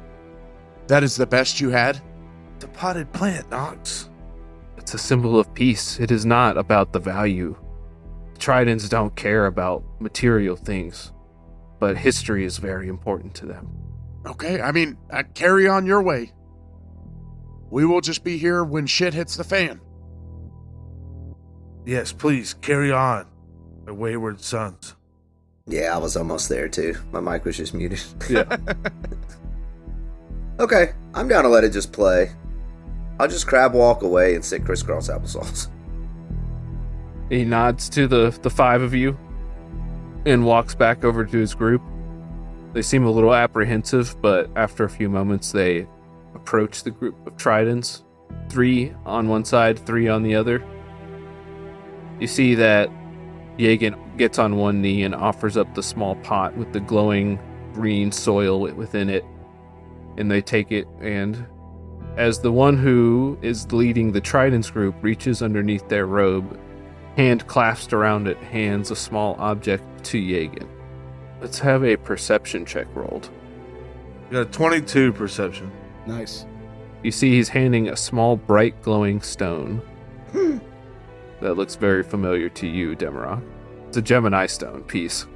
Speaker 1: That is the best you had?
Speaker 4: It's a potted plant, Nox.
Speaker 2: It's a symbol of peace. It is not about the value. Tridents don't care about material things, but history is very important to them.
Speaker 1: Okay, carry on your way. We will just be here when shit hits the fan.
Speaker 4: Yes, please, carry on, my wayward sons.
Speaker 3: Yeah, I was almost there too. My mic was just muted.
Speaker 2: Yeah.
Speaker 3: Okay, I'm down to let it just play. I'll just crab walk away and sit crisscross applesauce.
Speaker 2: He nods to the five of you and walks back over to his group. They seem a little apprehensive, but after a few moments, they approach the group of Tridents. 3 on one side, 3 on the other. You see that Yagan gets on one knee and offers up the small pot with the glowing green soil within it. And they take it, and as the one who is leading the Tridents group reaches underneath their robe, hand clasped around it, hands a small object to Yagan. Let's have a perception check rolled.
Speaker 4: You got a 22 perception.
Speaker 5: Nice.
Speaker 2: You see he's handing a small, bright, glowing stone. That looks very familiar to you, Demarok. It's a Gemini stone piece.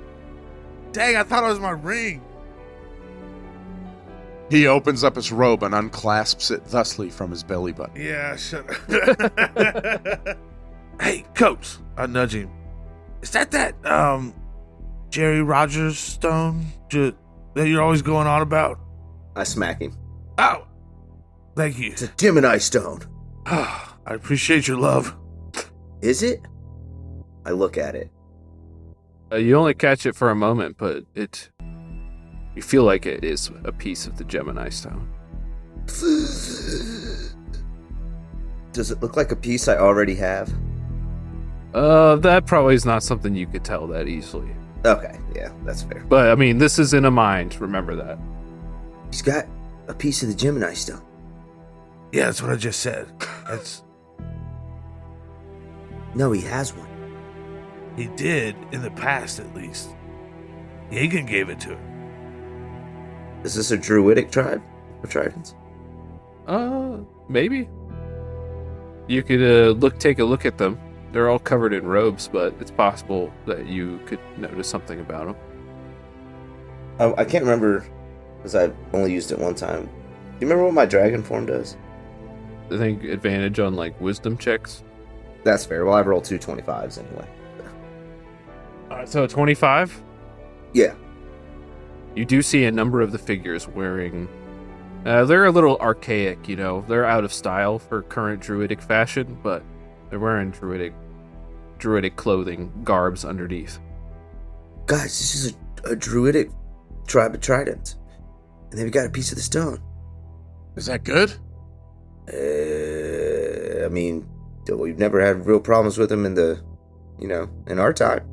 Speaker 4: Dang, I thought it was my ring.
Speaker 1: He opens up his robe and unclasps it thusly from his belly button.
Speaker 4: Yeah, shut up. Hey, Coach, I nudge him. Is that Jerry Rogers stone that you're always going on about?
Speaker 3: I smack him.
Speaker 4: Oh, thank you.
Speaker 3: It's a Gemini stone.
Speaker 4: I appreciate your love.
Speaker 3: Is it? I look at it.
Speaker 2: You only catch it for a moment, but you feel like it is a piece of the Gemini stone.
Speaker 3: Does it look like a piece I already have?
Speaker 2: That probably is not something you could tell that easily.
Speaker 3: Okay, yeah, that's fair.
Speaker 2: But, this is in a mind. Remember that.
Speaker 3: He's got a piece of the Gemini stone.
Speaker 4: Yeah, that's what I just said.
Speaker 3: No, he has one.
Speaker 4: He did, in the past at least. Yagan gave it to him.
Speaker 3: Is this a druidic tribe of Tridents?
Speaker 2: Maybe. You could take a look at them. They're all covered in robes, but it's possible that you could notice something about them.
Speaker 3: I can't remember, because I've only used it one time. Do you remember what my dragon form does?
Speaker 2: I think advantage on, wisdom checks.
Speaker 3: That's fair. Well, I've rolled 2 25s anyway.
Speaker 2: Alright, so 25?
Speaker 3: Yeah.
Speaker 2: You do see a number of the figures wearing... they're a little archaic, They're out of style for current druidic fashion, but they're wearing druidic clothing, garbs underneath.
Speaker 3: Guys, this is a druidic tribe of Tridents. And they've got a piece of the stone.
Speaker 1: Is that good?
Speaker 3: We've never had real problems with them in in our time.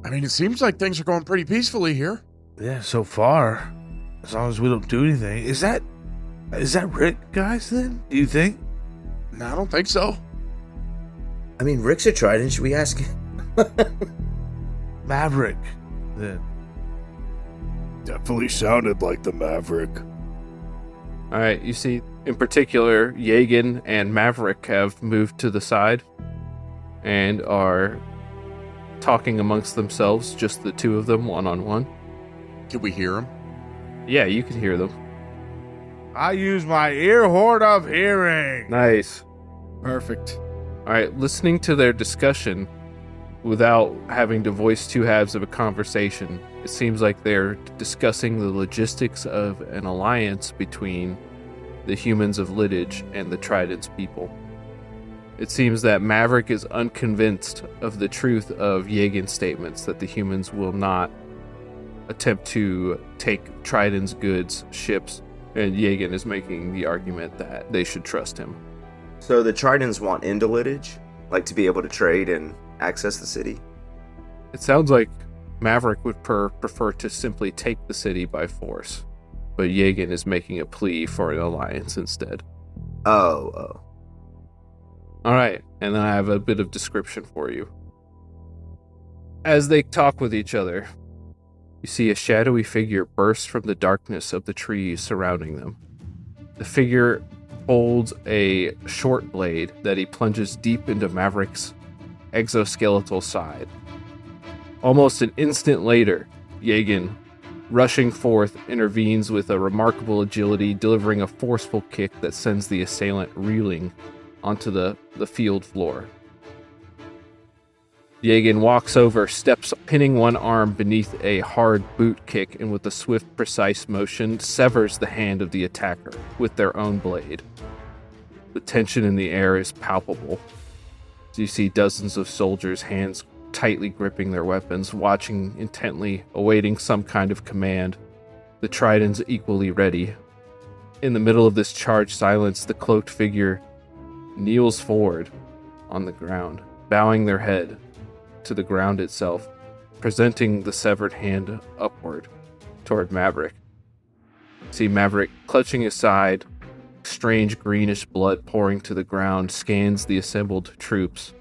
Speaker 1: It seems like things are going pretty peacefully here.
Speaker 4: Yeah, so far. As long as we don't do anything. Is that Is that Rick, guys, then? Do you think?
Speaker 1: No, I don't think so.
Speaker 3: I mean, Rick's a trident. Should we ask him?
Speaker 4: Maverick, then.
Speaker 5: Definitely sounded like the Maverick.
Speaker 2: All right, you see, in particular, Yagan and Maverick have moved to the side and are talking amongst themselves, just the two of them, one-on-one.
Speaker 1: Can we hear him?
Speaker 2: Yeah, you can hear them.
Speaker 4: I use my ear horde of hearing.
Speaker 2: Nice.
Speaker 5: Perfect.
Speaker 2: All right, listening to their discussion without having to voice two halves of a conversation, it seems like they're discussing the logistics of an alliance between the humans of Lidditch and the Trident's people. It seems that Maverick is unconvinced of the truth of Yagan's statements that the humans will not attempt to take Trident's goods, ships, and Yagan is making the argument that they should trust him.
Speaker 3: So the tridents want into Lidditch? Like to be able to trade and access the city?
Speaker 2: It sounds like Maverick would prefer to simply take the city by force, but Yagan is making a plea for an alliance instead.
Speaker 3: Oh.
Speaker 2: All right, and then I have a bit of description for you. As they talk with each other, you see a shadowy figure burst from the darkness of the trees surrounding them. The figure holds a short blade that he plunges deep into Maverick's exoskeletal side. Almost an instant later, Yagan, rushing forth, intervenes with a remarkable agility, delivering a forceful kick that sends the assailant reeling onto the field floor. Yagan walks over, steps, pinning one arm beneath a hard boot kick, and with a swift, precise motion, severs the hand of the attacker with their own blade. The tension in the air is palpable. You see dozens of soldiers, hands tightly gripping their weapons, watching intently, awaiting some kind of command. The tridents equally ready. In the middle of this charged silence, the cloaked figure kneels forward on the ground, bowing their head to the ground itself, presenting the severed hand upward toward Maverick. See Maverick clutching his side, strange greenish blood pouring to the ground, scans the assembled troops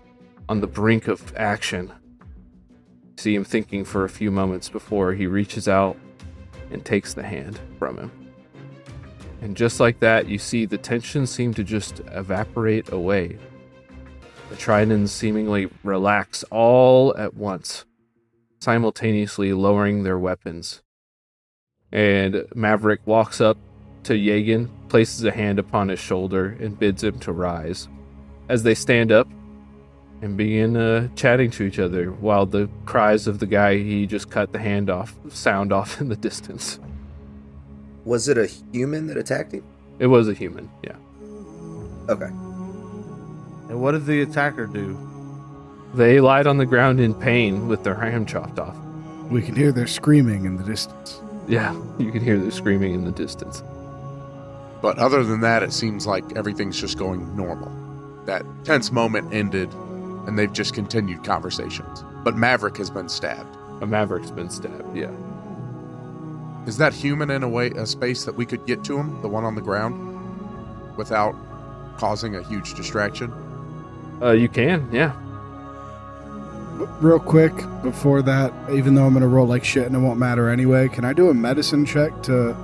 Speaker 2: on the brink of action. See him thinking for a few moments before he reaches out and takes the hand from him. And just like that, you see the tension seem to just evaporate away. The tridents seemingly relax all at once, simultaneously lowering their weapons. And Maverick walks up to Yagan, places a hand upon his shoulder, and bids him to rise. As they stand up and begin chatting to each other, while the cries of the guy he just cut the hand off sound off in the distance.
Speaker 3: Was it a human that attacked him?
Speaker 2: It was a human, yeah.
Speaker 3: Okay.
Speaker 4: And what did the attacker do?
Speaker 2: They lied on the ground in pain with their hand chopped off.
Speaker 5: We can hear their screaming in the distance.
Speaker 2: Yeah, you can hear the screaming in the distance.
Speaker 1: But other than that, it seems like everything's just going normal. That tense moment ended, and they've just continued conversations. But Maverick has been stabbed.
Speaker 2: A Maverick's been stabbed, yeah.
Speaker 1: Is that human in a space that we could get to him, the one on the ground, without causing a huge distraction?
Speaker 2: You can, yeah.
Speaker 5: Real quick, before that, even though I'm going to roll like shit and it won't matter anyway, can I do a medicine check to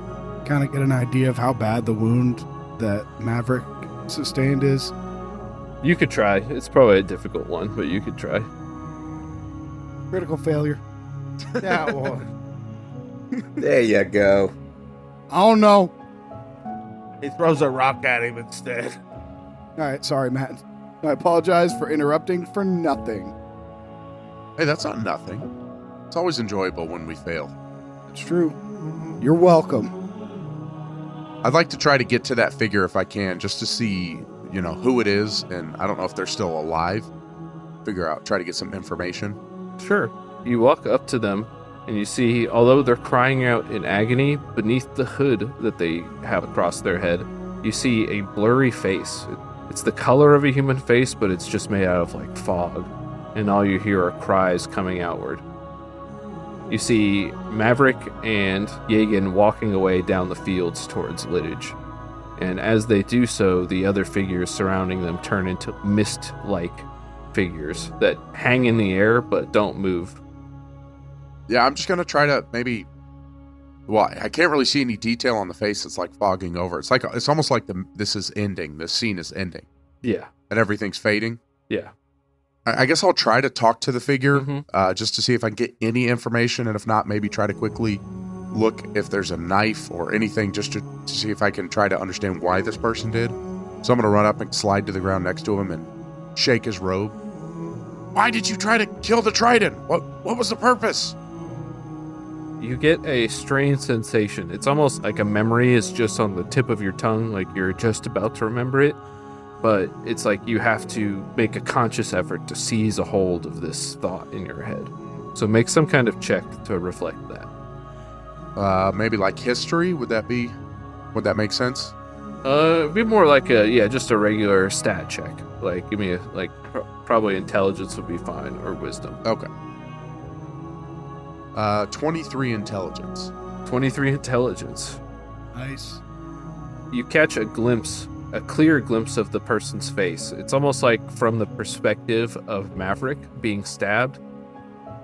Speaker 5: kind of get an idea of how bad the wound that Maverick sustained is?
Speaker 2: You could try. It's probably a difficult one, but you could try.
Speaker 5: Critical failure.
Speaker 4: That one.
Speaker 3: There you go.
Speaker 5: Oh no.
Speaker 4: He throws a rock at him instead.
Speaker 5: All right, sorry, Matt. I apologize for interrupting for nothing.
Speaker 1: Hey, that's not nothing. It's always enjoyable when we fail.
Speaker 5: It's true. You're welcome.
Speaker 1: I'd like to try to get to that figure if I can, just to see, who it is, and I don't know if they're still alive. Try to get some information.
Speaker 2: Sure. You walk up to them, and you see, although they're crying out in agony, beneath the hood that they have across their head, you see a blurry face. It's the color of a human face, but it's just made out of like fog, and all you hear are cries coming outward. You see Maverick and Yagan walking away down the fields towards Lidditch, And as they do so, the other figures surrounding them turn into mist-like figures that hang in the air but don't move.
Speaker 1: Yeah, I'm just going to try to maybe... Well, I can't really see any detail on the face. It's like fogging over. It's almost like this is ending. This scene is ending.
Speaker 2: Yeah.
Speaker 1: And everything's fading.
Speaker 2: Yeah.
Speaker 1: I guess I'll try to talk to the figure just to see if I can get any information. And if not, maybe try to quickly look if there's a knife or anything just to see if I can try to understand why this person did. So I'm going to run up and slide to the ground next to him and shake his robe. Why did you try to kill the Trident? What was the purpose?
Speaker 2: You get a strange sensation. It's almost like a memory is just on the tip of your tongue, like you're just about to remember it. But it's like you have to make a conscious effort to seize a hold of this thought in your head. So make some kind of check to reflect that.
Speaker 1: Maybe like history? Would that make sense?
Speaker 2: It'd be more like just a regular stat check. Like, give me probably intelligence would be fine, or wisdom.
Speaker 1: Okay. 23 intelligence.
Speaker 2: 23 intelligence.
Speaker 5: Nice.
Speaker 2: You catch a clear glimpse of the person's face. It's almost like from the perspective of Maverick being stabbed.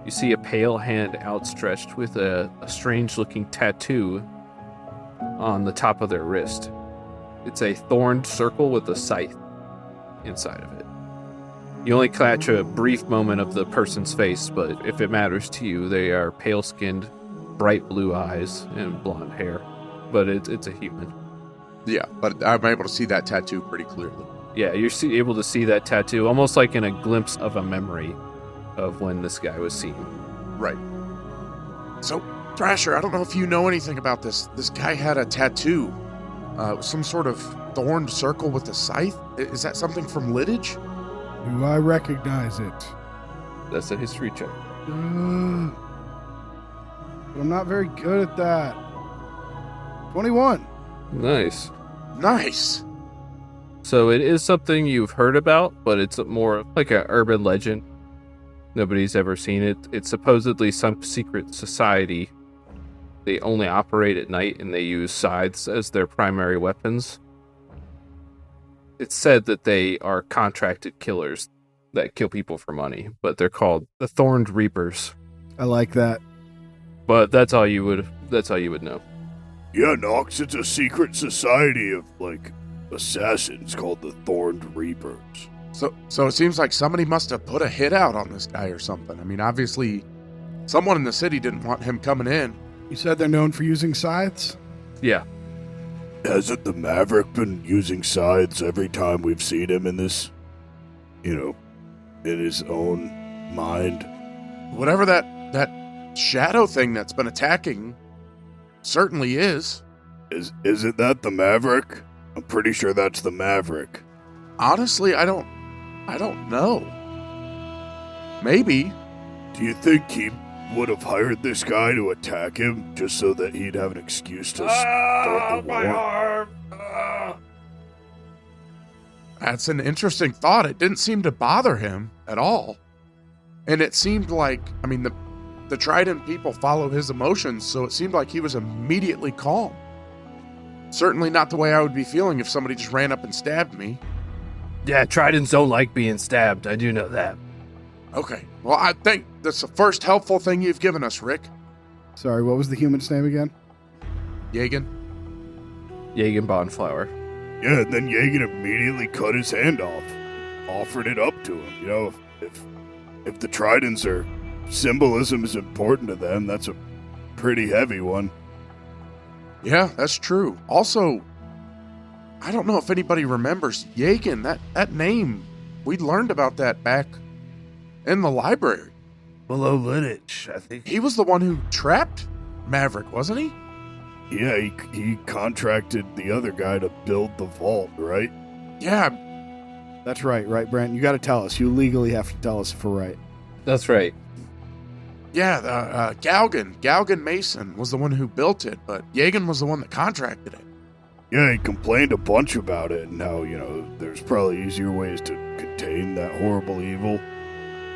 Speaker 2: You see a pale hand outstretched with a strange-looking tattoo on the top of their wrist. It's a thorned circle with a scythe inside of it. You only catch a brief moment of the person's face, but if it matters to you, they are pale-skinned, bright blue eyes, and blonde hair. But it's a human.
Speaker 1: Yeah, but I'm able to see that tattoo pretty clearly.
Speaker 2: Yeah, you're able to see that tattoo, almost like in a glimpse of a memory of when this guy was seen.
Speaker 1: Right. So, Thrasher, I don't know if you know anything about this. This guy had a tattoo. Some sort of thorned circle with a scythe? Is that something from lineage?
Speaker 5: Do I recognize it?
Speaker 2: That's a history check.
Speaker 5: But I'm not very good at that. 21.
Speaker 2: Nice.
Speaker 1: Nice.
Speaker 2: So it is something you've heard about, but it's more like an urban legend. Nobody's ever seen it. It's supposedly some secret society. They only operate at night and they use scythes as their primary weapons. It's said that they are contracted killers that kill people for money, but they're called the Thorned Reapers.
Speaker 5: I like that.
Speaker 2: But that's all you would know.
Speaker 5: Yeah, Nox, it's a secret society of, assassins called the Thorned Reapers.
Speaker 1: So it seems like somebody must have put a hit out on this guy or something. I mean, obviously, someone in the city didn't want him coming in.
Speaker 5: You said they're known for using scythes?
Speaker 2: Yeah.
Speaker 5: Hasn't the Maverick been using scythes every time we've seen him in this, in his own mind?
Speaker 1: Whatever that shadow thing that's been attacking certainly is.
Speaker 5: Isn't that the Maverick? I'm pretty sure that's the Maverick.
Speaker 1: Honestly, I don't know. Maybe.
Speaker 5: Do you think he would have hired this guy to attack him just so that he'd have an excuse to start the war?
Speaker 2: My arm!
Speaker 1: That's an interesting thought. It didn't seem to bother him at all. And it seemed like, I mean, the Trident people follow his emotions, so it seemed like he was immediately calm. Certainly not the way I would be feeling if somebody just ran up and stabbed me.
Speaker 2: Yeah, Tridents don't like being stabbed. I do know that.
Speaker 1: Okay. Well, I think that's the first helpful thing you've given us, Rick.
Speaker 5: Sorry, what was the human's name again?
Speaker 1: Yagan.
Speaker 2: Yagan Bonflower.
Speaker 5: Yeah, and then Yagan immediately cut his hand off. Offered it up to him. If the Tridents are... Symbolism is important to them, that's a pretty heavy one.
Speaker 1: Yeah, that's true. Also, I don't know if anybody remembers Yagan, that name. We learned about that back in the library.
Speaker 5: Below lineage, I think.
Speaker 1: He was the one who trapped Maverick, wasn't he?
Speaker 5: Yeah, he contracted the other guy to build the vault, right?
Speaker 1: Yeah.
Speaker 5: That's right, Brent? You gotta tell us. You legally have to tell us if we're right.
Speaker 2: That's right.
Speaker 1: Yeah, Galgan Mason was the one who built it, but Yagan was the one that contracted it.
Speaker 5: Yeah, he complained a bunch about it, and how, there's probably easier ways to contain that horrible evil.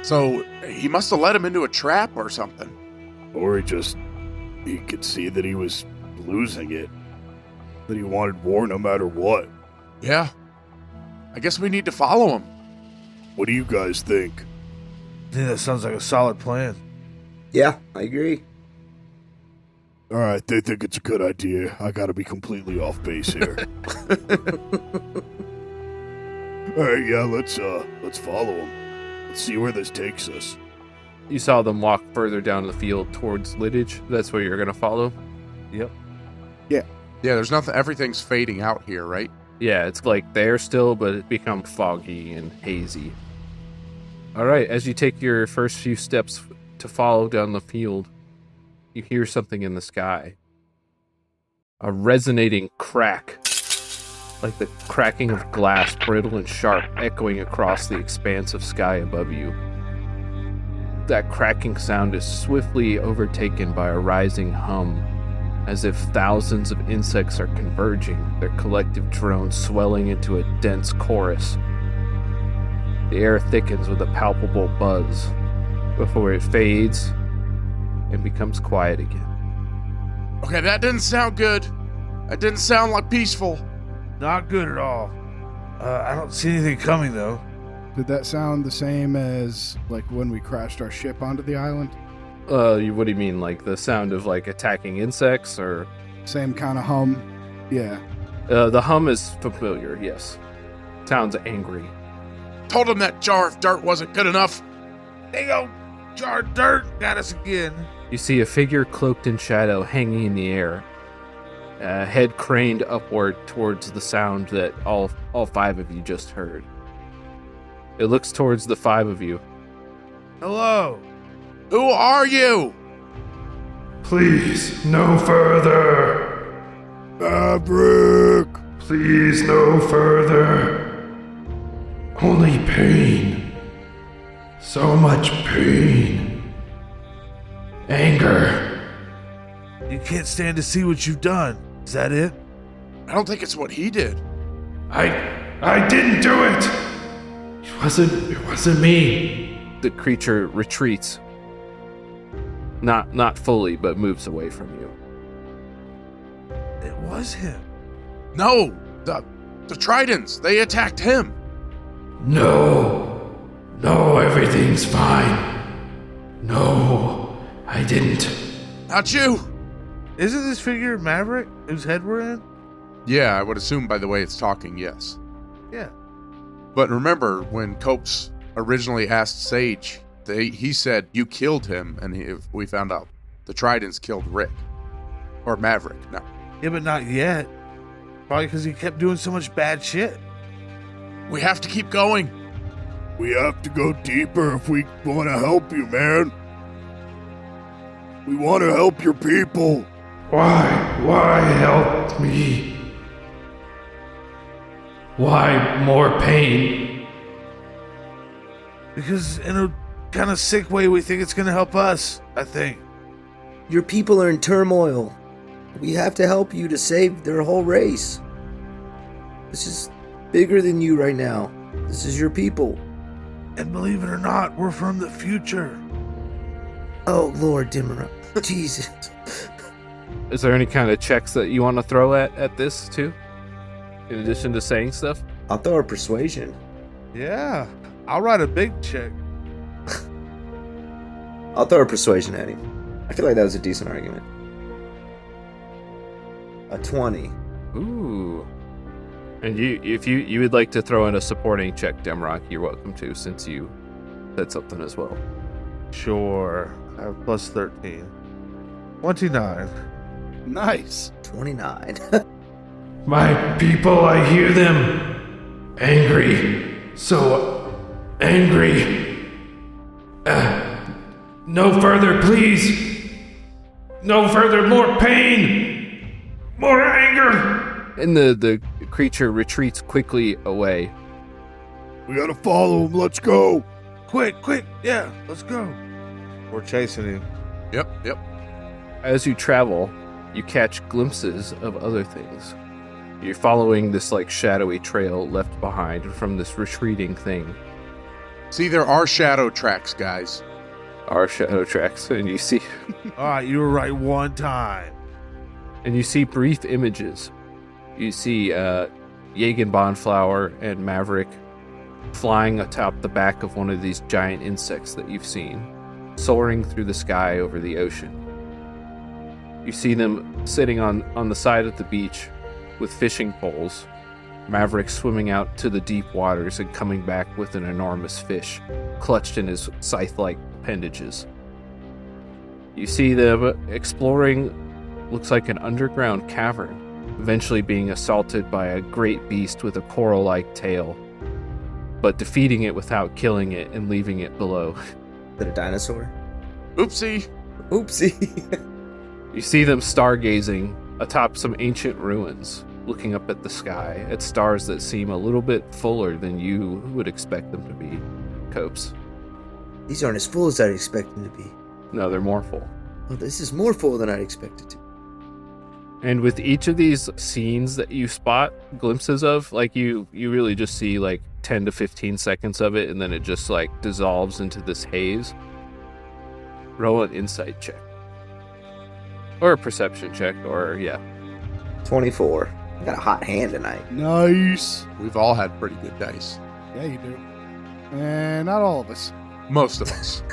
Speaker 1: So, he must have led him into a trap or something.
Speaker 5: Or he could see that he was losing it. that he wanted war no matter what.
Speaker 1: Yeah. I guess we need to follow him.
Speaker 5: What do you guys think?
Speaker 4: I think that sounds like a solid plan.
Speaker 3: Yeah, I agree.
Speaker 5: All right, they think it's a good idea. I gotta be completely off base here. All right, yeah, let's follow him. Let's see where this takes us.
Speaker 2: You saw them walk further down the field towards Lidditch. That's where you're going to follow?
Speaker 4: Yep.
Speaker 1: Yeah, there's nothing. Everything's fading out here, right?
Speaker 2: Yeah, it's like there still, but it become foggy and hazy. All right, as you take your first few steps to follow down the field, you hear something in the sky. A resonating crack, like the cracking of glass, brittle and sharp, echoing across the expanse of sky above you. That cracking sound is swiftly overtaken by a rising hum, as if thousands of insects are converging, their collective drone swelling into a dense chorus. The air thickens with a palpable buzz, before it fades and becomes quiet again.
Speaker 1: Okay, that didn't sound good. That didn't sound like peaceful.
Speaker 4: Not good at all. I don't see anything coming, though.
Speaker 6: Did that sound the same as, like, when we crashed our ship onto the island?
Speaker 2: What do you mean, like the sound of like attacking insects, or?
Speaker 6: Same kind of hum? Yeah.
Speaker 2: The hum is familiar, yes. Sounds angry.
Speaker 1: Told him that jar of dirt wasn't good enough.
Speaker 4: They go, jar of dirt, got us again.
Speaker 2: You see a figure cloaked in shadow hanging in the air, head craned upward towards the sound that all five of you just heard. It looks towards the five of you.
Speaker 4: Hello.
Speaker 1: Who are you?
Speaker 7: Please, no further.
Speaker 5: Maverick!
Speaker 7: Please, no further. Only pain. So much pain. Anger.
Speaker 4: You can't stand to see what you've done. Is that it?
Speaker 1: I don't think it's what he did.
Speaker 7: I didn't do it. It wasn't me.
Speaker 2: The creature retreats. Not fully, but moves away from you.
Speaker 4: It was him.
Speaker 1: No, the Tridents, they attacked him.
Speaker 7: No, everything's fine. No, I didn't.
Speaker 1: Not you.
Speaker 4: Isn't this figure Maverick, whose head we're in?
Speaker 1: Yeah, I would assume by the way it's talking, yes.
Speaker 4: Yeah.
Speaker 1: But remember, when Copes originally asked Sage, he said, you killed him, and we found out the Tridents killed Rick. Or Maverick, no.
Speaker 4: Yeah, but not yet. Probably because he kept doing so much bad shit.
Speaker 1: We have to keep going.
Speaker 5: We have to go deeper if we want to help you, man. We want to help your people.
Speaker 7: Why help me? Why more pain?
Speaker 4: Because in a kind of sick way, we think it's going to help us, I think.
Speaker 3: Your people are in turmoil. We have to help you to save their whole race. This is bigger than you right now. This is your people.
Speaker 4: And believe it or not, we're from the future.
Speaker 3: Oh, Lord Dimmer. Jesus.
Speaker 2: Is there any kind of checks that you want to throw at this too? In addition to saying stuff?
Speaker 3: I'll throw a persuasion.
Speaker 4: Yeah, I'll write a big check.
Speaker 3: I'll throw a persuasion at him. I feel like that was a decent argument. A 20.
Speaker 2: Ooh. And if you would like to throw in a supporting check, Demrock, you're welcome to, since you said something as well.
Speaker 4: Sure. I have plus 13. 29.
Speaker 6: Nice.
Speaker 3: 29.
Speaker 7: My people, I hear them. Angry. So angry. No further, please. No further, more pain. More anger.
Speaker 2: And the creature retreats quickly away.
Speaker 5: We gotta follow him. Let's go.
Speaker 4: Quick. Yeah, let's go. We're chasing him.
Speaker 1: Yep.
Speaker 2: As you travel, you catch glimpses of other things. You're following this like shadowy trail left behind from this retreating thing.
Speaker 1: See, there are shadow tracks, guys.
Speaker 2: Our shadow tracks, and you see
Speaker 4: All right, you were right one time.
Speaker 2: brief images You see Jagen Bonflower and Maverick flying atop the back of one of these giant insects that you've seen, soaring through the sky over the ocean. You see them sitting on the side of the beach with fishing poles, Maverick swimming out to the deep waters and coming back with an enormous fish clutched in his scythe-like appendages. You see them exploring, looks like an underground cavern, eventually being assaulted by a great beast with a coral-like tail, but defeating it without killing it and leaving it below.
Speaker 3: Is it a dinosaur?
Speaker 1: Oopsie.
Speaker 3: Oopsie.
Speaker 2: You see them stargazing atop some ancient ruins, looking up at the sky, at stars that seem a little bit fuller than you would expect them to be, Copes.
Speaker 3: These aren't as full as I'd expect them to be.
Speaker 2: No, they're more full.
Speaker 3: Oh, this is more full than I'd expected to.
Speaker 2: And with each of these scenes that you spot glimpses of, like you really just see like 10 to 15 seconds of it, and then it just like dissolves into this haze. Roll an insight check. Or a perception check, or yeah.
Speaker 3: 24. I got a hot hand tonight.
Speaker 6: Nice.
Speaker 1: We've all had pretty good dice.
Speaker 6: Yeah, you do. And not all of us.
Speaker 1: Most of us.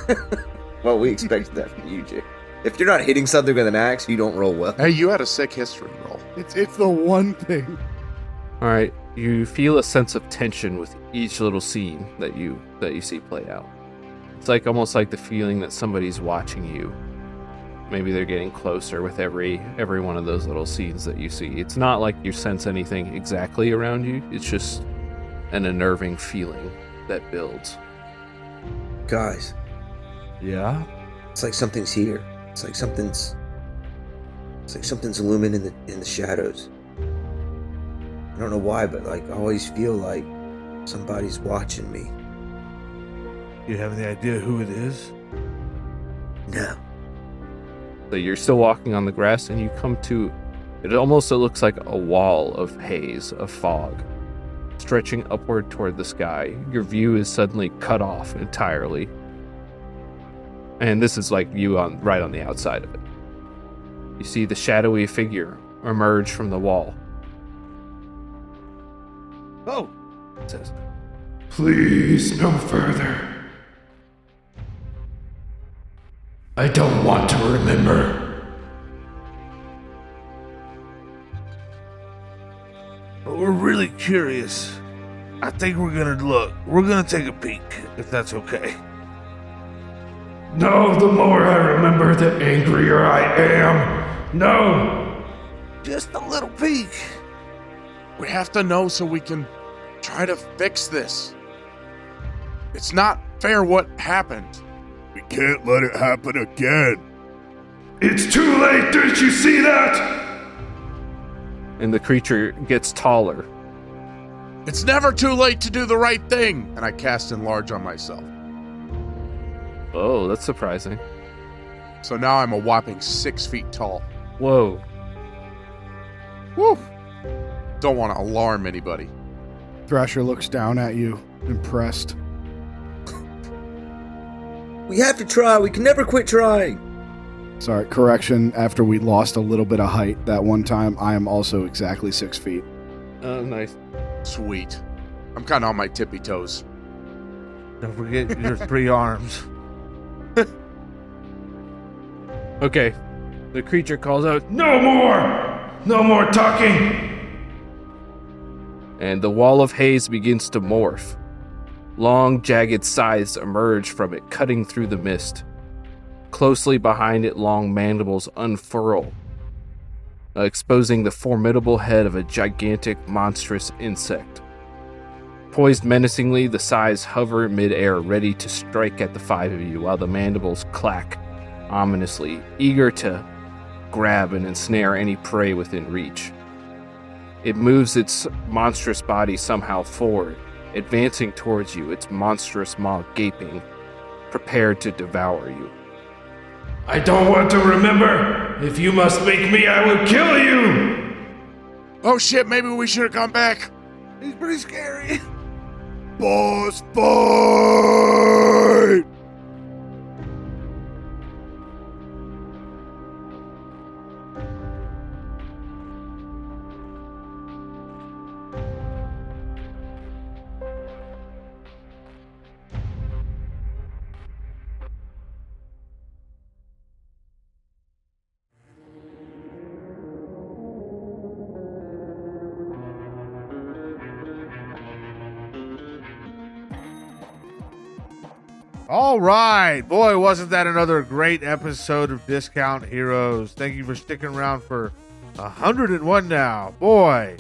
Speaker 3: Well, we expected that from you, Jay. If you're not hitting something with an axe, you don't roll well.
Speaker 1: Hey, you had a sick history roll.
Speaker 6: It's the one thing.
Speaker 2: All right, you feel a sense of tension with each little scene that you see play out. It's like almost like the feeling that somebody's watching you. Maybe they're getting closer with every one of those little scenes that you see. It's not like you sense anything exactly around you. It's just an unnerving feeling that builds.
Speaker 3: Guys,
Speaker 4: Yeah?
Speaker 3: it's like something's here. It's like something's looming in the shadows. I don't know why, but like I always feel like somebody's watching me.
Speaker 4: You have any idea who it is?
Speaker 3: No.
Speaker 2: So you're still walking on the grass, and you come to it. Almost looks like a wall of haze, of fog, stretching upward toward the sky. Your view is suddenly cut off entirely, and this is like you right on the outside of it. You see the shadowy figure emerge from the wall.
Speaker 4: Oh!
Speaker 2: It says,
Speaker 7: Please, no further. I don't want to remember.
Speaker 4: But we're really curious. I think we're gonna look. We're gonna take a peek, if that's okay.
Speaker 7: No, the more I remember, the angrier I am. No!
Speaker 4: Just a little peek.
Speaker 1: We have to know so we can try to fix this. It's not fair what happened.
Speaker 5: We can't let it happen again.
Speaker 7: It's too late, didn't you see that?
Speaker 2: and the creature gets taller.
Speaker 1: It's never too late to do the right thing. And I cast enlarge on myself.
Speaker 2: Oh, that's surprising.
Speaker 1: So now I'm a whopping 6 feet tall.
Speaker 2: Whoa.
Speaker 1: Woo! Don't want to alarm anybody.
Speaker 6: Thrasher looks down at you, impressed.
Speaker 3: We have to try. We can never quit trying.
Speaker 6: Sorry, correction. After we lost a little bit of height that one time, I am also exactly 6 feet.
Speaker 2: Oh, nice.
Speaker 1: Sweet. I'm kind of on my tippy toes.
Speaker 4: Don't forget your 3 arms.
Speaker 2: Okay. The creature calls out,
Speaker 7: No more! No more talking!
Speaker 2: and the wall of haze begins to morph. Long, jagged scythes emerge from it, cutting through the mist. Closely behind it, long mandibles unfurl, exposing the formidable head of a gigantic, monstrous insect. Poised menacingly, the scythes hover mid-air, ready to strike at the 5 of you, while the mandibles clack ominously, eager to grab and ensnare any prey within reach. It moves its monstrous body somehow forward, advancing towards you, its monstrous maw gaping, prepared to devour you.
Speaker 7: I don't want to remember! If you must make me, I will kill you!
Speaker 1: Oh shit, maybe we should have gone back.
Speaker 4: He's pretty scary.
Speaker 5: Boss fight!
Speaker 4: All right. Boy, wasn't that another great episode of Discount Heroes. Thank you for sticking around for 101 now. Boy,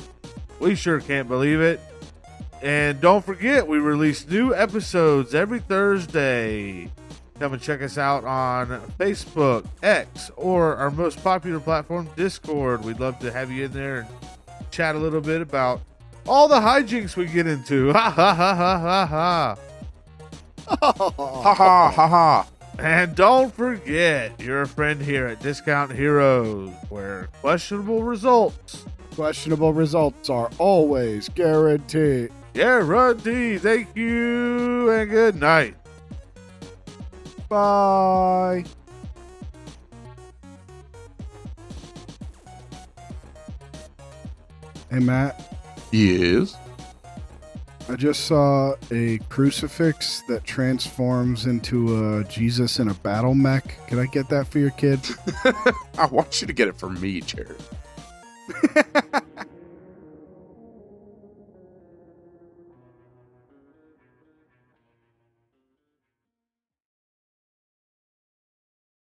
Speaker 4: we sure can't believe it. And don't forget, we release new episodes every Thursday. Come and check us out on Facebook, X, or our most popular platform, Discord. We'd love to have you in there and chat a little bit about all the hijinks we get into. Ha ha ha ha ha ha.
Speaker 1: Ha ha ha ha.
Speaker 4: And don't forget, you're a friend here at Discount Heroes, where questionable results
Speaker 6: are always guaranteed.
Speaker 4: Guaranteed. Thank you, and good night.
Speaker 6: Bye. Hey, Matt.
Speaker 1: Yes.
Speaker 6: I just saw a crucifix that transforms into a Jesus in a battle mech. Can I get that for your kid?
Speaker 1: I want you to get it for me, Jared.